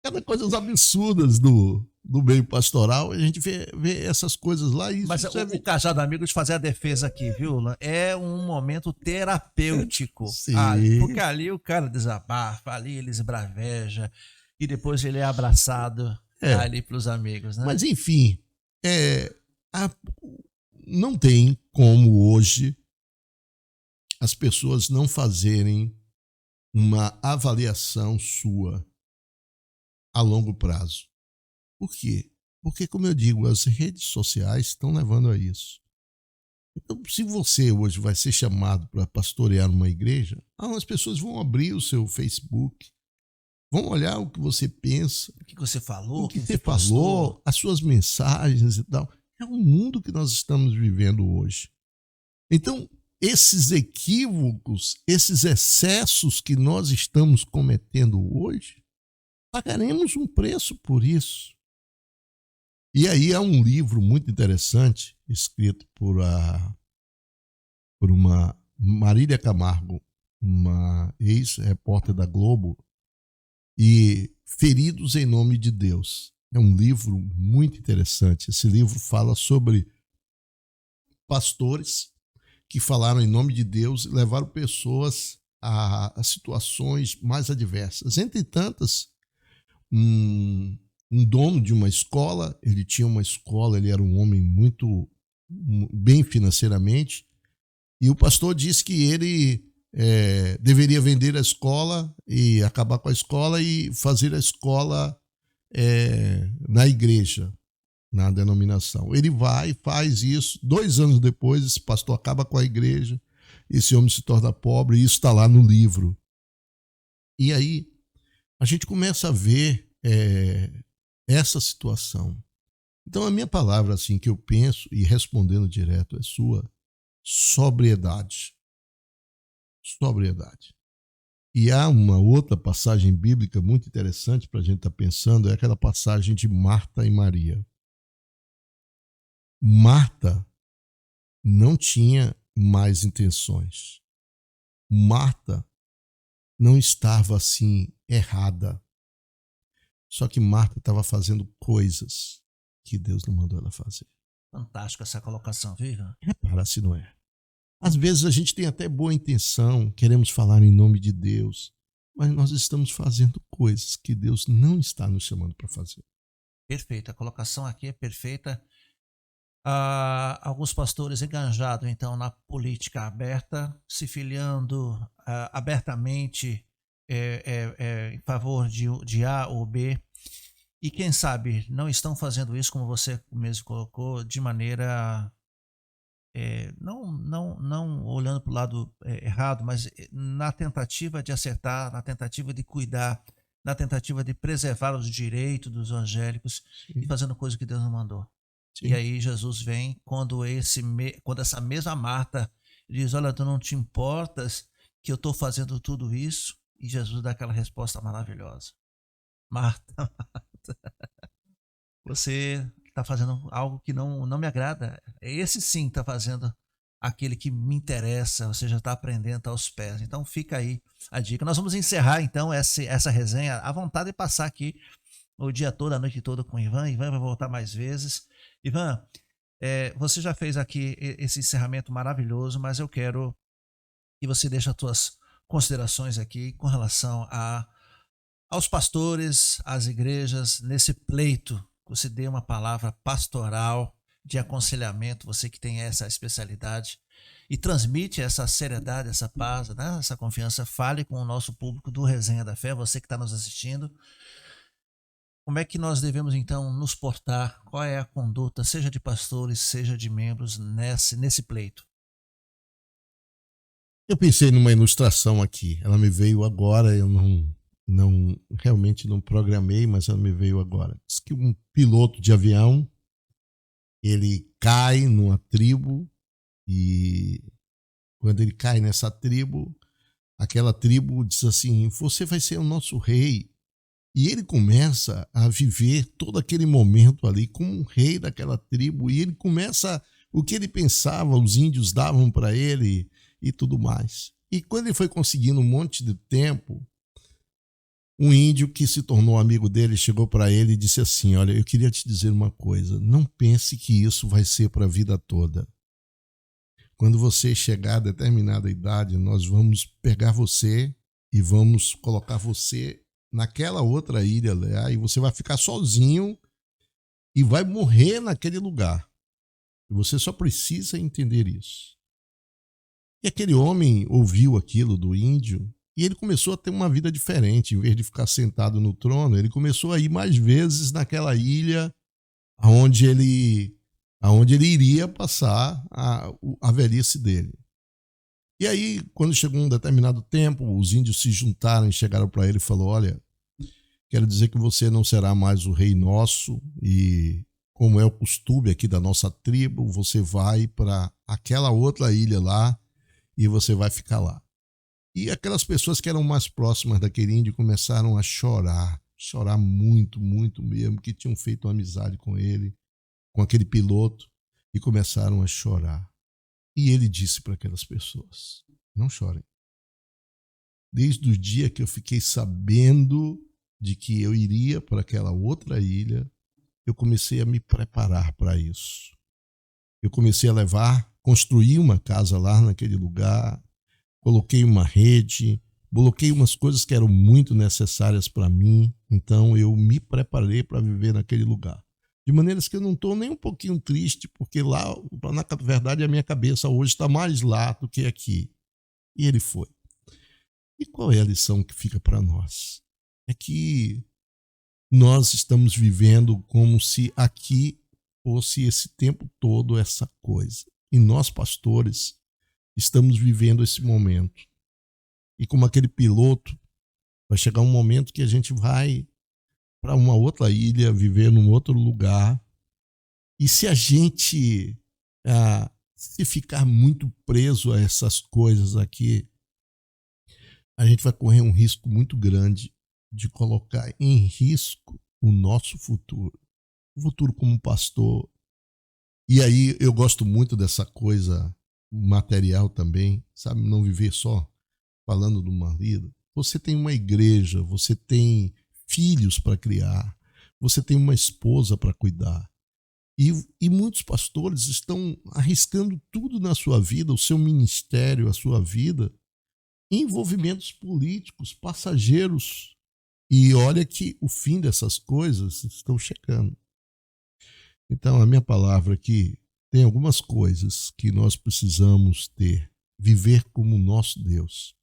Cada coisas absurdas do meio pastoral, a gente vê essas coisas lá e isso Mas serve... o Cajado Amigo, de fazer a defesa aqui, viu, Lan? É um momento terapêutico. Porque Sim. ali o cara desabafa, ali ele esbraveja, e depois ele é abraçado É, ali pelos amigos, né? mas enfim, a- não tem como hoje as pessoas não fazerem uma avaliação sua a longo prazo. Por quê? Porque, como eu digo, as redes sociais estão levando a isso. Então, se você hoje vai ser chamado para pastorear uma igreja, as pessoas vão abrir o seu Facebook, vão olhar o que você pensa, O que você falou, o o que que você você postou. falou, as suas mensagens e tal. É o mundo que nós estamos vivendo hoje. Então, esses equívocos, esses excessos que nós estamos cometendo hoje, pagaremos um preço por isso. E aí há um livro muito interessante, escrito por uma Marília Camargo, uma ex-repórter da Globo, e Feridos em Nome de Deus. É um livro muito interessante. Esse livro fala sobre pastores que falaram em nome de Deus e levaram pessoas a situações mais adversas. Entre tantas, um dono de uma escola, ele tinha uma escola, ele era um homem muito bem financeiramente, e o pastor disse que ele deveria vender a escola e acabar com a escola e fazer a escola na igreja, na denominação. Ele vai, faz isso, 2 anos depois esse pastor acaba com a igreja, esse homem se torna pobre, e isso está lá no livro. E aí a gente começa a ver essa situação. Então a minha palavra assim que eu penso, e respondendo direto é sua, sobriedade. Sobriedade. E há uma outra passagem bíblica muito interessante para a gente estar pensando, é aquela passagem de Marta e Maria. Marta não tinha mais intenções. Marta não estava assim errada. Só que Marta estava fazendo coisas que Deus não mandou ela fazer. Fantástica essa colocação, viu? Repara se não é. Às vezes a gente tem até boa intenção, queremos falar em nome de Deus, mas nós estamos fazendo coisas que Deus não está nos chamando para fazer. Perfeito, a colocação aqui é perfeita. Alguns pastores enganjados, então, na política aberta, se filiando abertamente em favor de A ou B, e quem sabe não estão fazendo isso, como você mesmo colocou, de maneira não olhando para o lado errado, mas na tentativa de acertar, na tentativa de cuidar, na tentativa de preservar os direitos dos evangélicos e Sim, fazendo coisa que Deus não mandou. E sim. aí Jesus vem quando essa mesma Marta diz: olha, tu não te importas que eu estou fazendo tudo isso? E Jesus dá aquela resposta maravilhosa: Marta, você está fazendo algo que não me agrada. Esse sim está fazendo aquele que me interessa, ou seja, está aprendendo aos pés. Então fica aí a dica. Nós vamos encerrar então essa resenha. À vontade de passar aqui o dia todo, a noite toda com o Ivan. Ivan vai voltar mais vezes. Ivan, você já fez aqui esse encerramento maravilhoso, mas eu quero que você deixe as suas considerações aqui com relação aos pastores, às igrejas, nesse pleito. Você dê uma palavra pastoral de aconselhamento, você que tem essa especialidade, e transmite essa seriedade, essa paz, né, essa confiança. Fale com o nosso público do Resenha da Fé, você que está nos assistindo. Como é que nós devemos, então, nos portar? Qual é a conduta, seja de pastores, seja de membros, nesse pleito? Eu pensei numa ilustração aqui. Ela me veio agora, eu realmente não programei, mas ela me veio agora. Diz que um piloto de avião, ele cai numa tribo e quando ele cai nessa tribo, aquela tribo diz assim: você vai ser o nosso rei. E ele começa a viver todo aquele momento ali como um rei daquela tribo. E ele começa, o que ele pensava, os índios davam para ele e tudo mais. E quando ele foi conseguindo um monte de tempo, um índio que se tornou amigo dele chegou para ele e disse assim: olha, eu queria te dizer uma coisa, não pense que isso vai ser para a vida toda. Quando você chegar a determinada idade, nós vamos pegar você e vamos colocar você naquela outra ilha lá, e você vai ficar sozinho e vai morrer naquele lugar. E você só precisa entender isso. E aquele homem ouviu aquilo do índio e ele começou a ter uma vida diferente. Em vez de ficar sentado no trono, ele começou a ir mais vezes naquela ilha onde ele iria passar a velhice dele. E aí, quando chegou um determinado tempo, os índios se juntaram e chegaram para ele e falaram: olha, quero dizer que você não será mais o rei nosso e, como é o costume aqui da nossa tribo, você vai para aquela outra ilha lá e você vai ficar lá. E aquelas pessoas que eram mais próximas daquele índio começaram a chorar muito, muito mesmo, que tinham feito uma amizade com ele, com aquele piloto, e começaram a chorar. E ele disse para aquelas pessoas: não chorem. Desde o dia que eu fiquei sabendo de que eu iria para aquela outra ilha, eu comecei a me preparar para isso. Eu comecei a construir uma casa lá naquele lugar, coloquei uma rede, coloquei umas coisas que eram muito necessárias para mim, então eu me preparei para viver naquele lugar. De maneiras que eu não estou nem um pouquinho triste, porque lá, na verdade, a minha cabeça hoje está mais lá do que aqui. E ele foi. E qual é a lição que fica para nós? É que nós estamos vivendo como se aqui fosse esse tempo todo essa coisa. E nós, pastores, estamos vivendo esse momento. E como aquele piloto, vai chegar um momento que a gente vai para uma outra ilha, viver num outro lugar. E se a gente se ficar muito preso a essas coisas aqui, a gente vai correr um risco muito grande de colocar em risco o nosso futuro. O futuro como pastor. E aí eu gosto muito dessa coisa material também, sabe? Não viver só falando de uma vida. Você tem uma igreja, você tem filhos para criar, você tem uma esposa para cuidar. E muitos pastores estão arriscando tudo na sua vida, o seu ministério, a sua vida, em envolvimentos políticos, passageiros. E olha que o fim dessas coisas estão chegando. Então, a minha palavra aqui, tem algumas coisas que nós precisamos ter, viver como nosso Deus,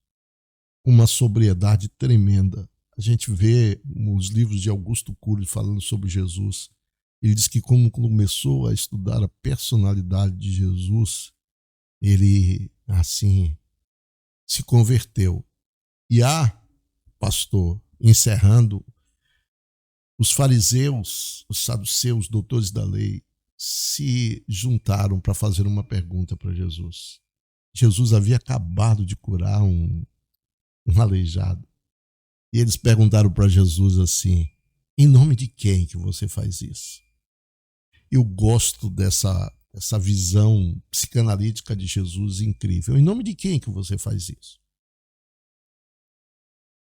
com uma sobriedade tremenda. A gente vê nos livros de Augusto Cury falando sobre Jesus. Ele diz que como começou a estudar a personalidade de Jesus, ele, assim, se converteu. E pastor, encerrando, os fariseus, os saduceus, doutores da lei, se juntaram para fazer uma pergunta para Jesus. Jesus havia acabado de curar um aleijado. E eles perguntaram para Jesus assim: em nome de quem que você faz isso? Eu gosto dessa visão psicanalítica de Jesus incrível. Em nome de quem que você faz isso?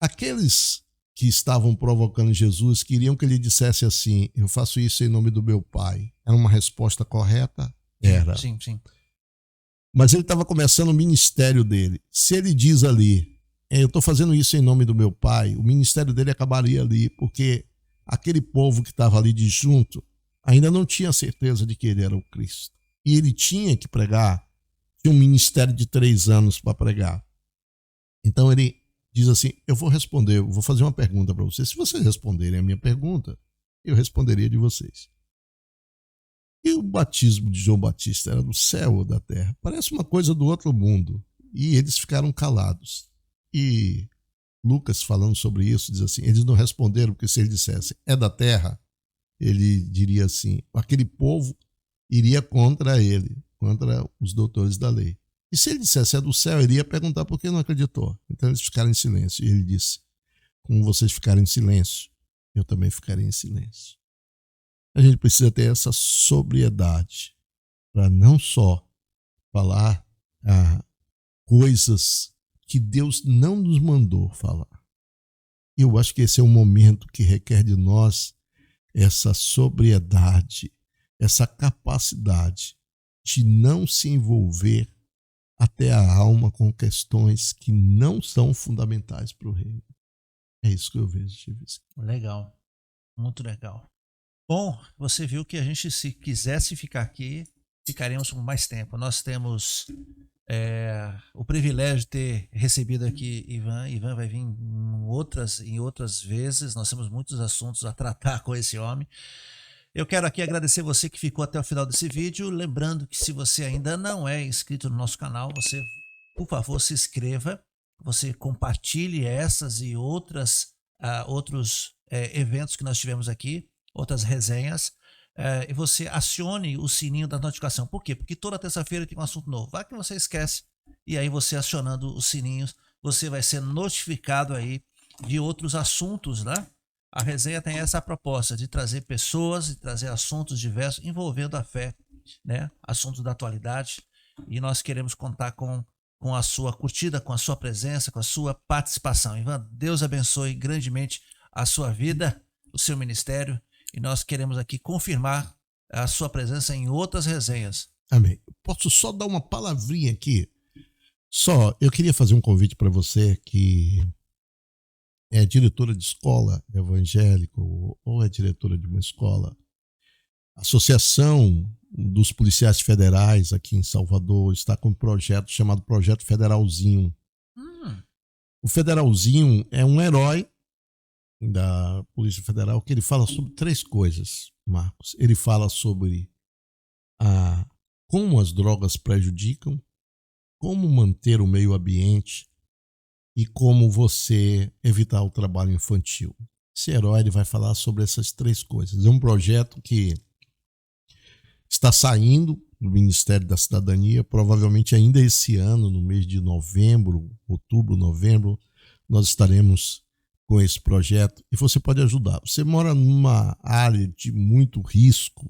Aqueles que estavam provocando Jesus queriam que ele dissesse assim: eu faço isso em nome do meu Pai. Era uma resposta correta? Era. Sim, sim. Mas ele estava começando o ministério dele. Se ele diz ali: eu estou fazendo isso em nome do meu Pai, o ministério dele acabaria ali, porque aquele povo que estava ali de junto ainda não tinha certeza de que ele era o Cristo. E ele tinha que pregar, tinha um ministério de 3 anos para pregar. Então ele diz assim: eu vou responder, eu vou fazer uma pergunta para vocês. Se vocês responderem a minha pergunta, eu responderia de vocês. E o batismo de João Batista era do céu ou da terra? Parece uma coisa do outro mundo. E eles ficaram calados. E Lucas, falando sobre isso, diz assim: eles não responderam, porque se ele dissesse é da terra, ele diria assim, aquele povo iria contra ele, contra os doutores da lei. E se ele dissesse é do céu, ele ia perguntar por que não acreditou. Então eles ficaram em silêncio. E ele disse: como vocês ficaram em silêncio, eu também ficarei em silêncio. A gente precisa ter essa sobriedade para não só falar coisas que Deus não nos mandou falar. Eu acho que esse é um momento que requer de nós essa sobriedade, essa capacidade de não se envolver até a alma com questões que não são fundamentais para o reino. É isso que eu vejo, Chivisco. Legal, muito legal. Bom, você viu que a gente, se quisesse ficar aqui, ficaríamos por mais tempo. Nós temos o privilégio de ter recebido aqui Ivan. Ivan vai vir em outras vezes. Nós temos muitos assuntos a tratar com esse homem. Eu quero aqui agradecer você que ficou até o final desse vídeo. Lembrando que se você ainda não é inscrito no nosso canal, você, por favor, se inscreva. Você compartilhe essas e outros eventos que nós tivemos aqui, outras resenhas. E você acione o sininho da notificação. Por quê? Porque toda terça-feira tem um assunto novo. Vai que você esquece. E aí você acionando os sininhos, você vai ser notificado aí de outros assuntos, né? A resenha tem essa proposta de trazer pessoas e trazer assuntos diversos envolvendo a fé, né? Assuntos da atualidade. E nós queremos contar com a sua curtida, com a sua presença, com a sua participação. Ivan, Deus abençoe grandemente a sua vida, o seu ministério. E nós queremos aqui confirmar a sua presença em outras resenhas. Amém. Posso só dar uma palavrinha aqui? Eu queria fazer um convite para você que é diretora de escola evangélica ou é diretora de uma escola. A Associação dos Policiais Federais aqui em Salvador está com um projeto chamado Projeto Federalzinho. O Federalzinho é um herói da Polícia Federal que ele fala sobre 3 coisas, Marcos. Ele fala sobre como as drogas prejudicam, como manter o meio ambiente e como você evitar o trabalho infantil. Esse herói ele vai falar sobre essas 3 coisas. É um projeto que está saindo do Ministério da Cidadania, provavelmente ainda esse ano, no mês de outubro, novembro, nós estaremos com esse projeto e você pode ajudar. Você mora numa área de muito risco,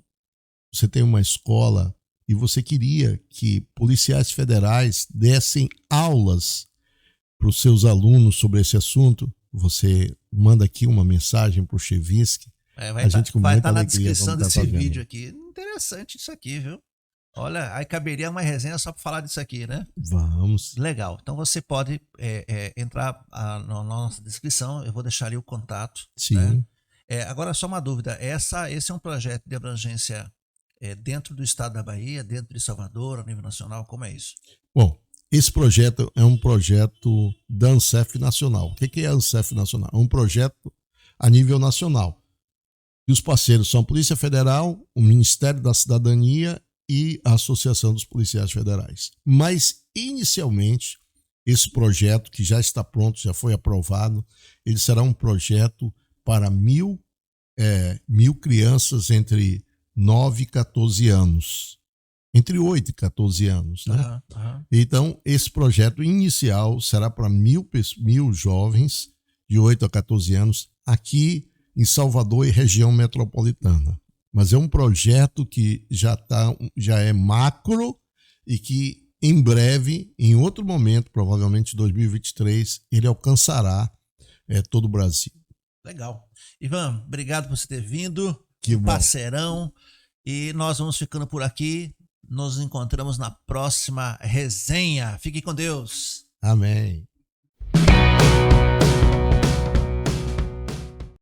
você tem uma escola e você queria que policiais federais dessem aulas para os seus alunos sobre esse assunto, você manda aqui uma mensagem para o Chevinsky. Vai estar na descrição desse vídeo aqui. Interessante isso aqui, viu? Olha, aí caberia uma resenha só para falar disso aqui, né? Vamos. Legal. Então você pode entrar na nossa descrição, eu vou deixar ali o contato. Sim. Né? Agora, só uma dúvida. Esse é um projeto de abrangência dentro do estado da Bahia, dentro de Salvador, a nível nacional? Como é isso? Bom, esse projeto é um projeto da ANSEF Nacional. O que é a ANSEF Nacional? É um projeto a nível nacional. E os parceiros são a Polícia Federal, o Ministério da Cidadania e a Associação dos Policiais Federais. Mas, inicialmente, esse projeto, que já está pronto, já foi aprovado, ele será um projeto para 1.000 crianças entre 9 e 14 anos. Entre 8 e 14 anos, né? Então, esse projeto inicial será para 1.000 jovens de 8 a 14 anos aqui em Salvador e região metropolitana. Mas é um projeto que já é macro e que em breve, em outro momento, provavelmente 2023, ele alcançará todo o Brasil. Legal. Ivan, obrigado por você ter vindo. Que bom. Parceirão. E nós vamos ficando por aqui. Nos encontramos na próxima resenha. Fique com Deus. Amém.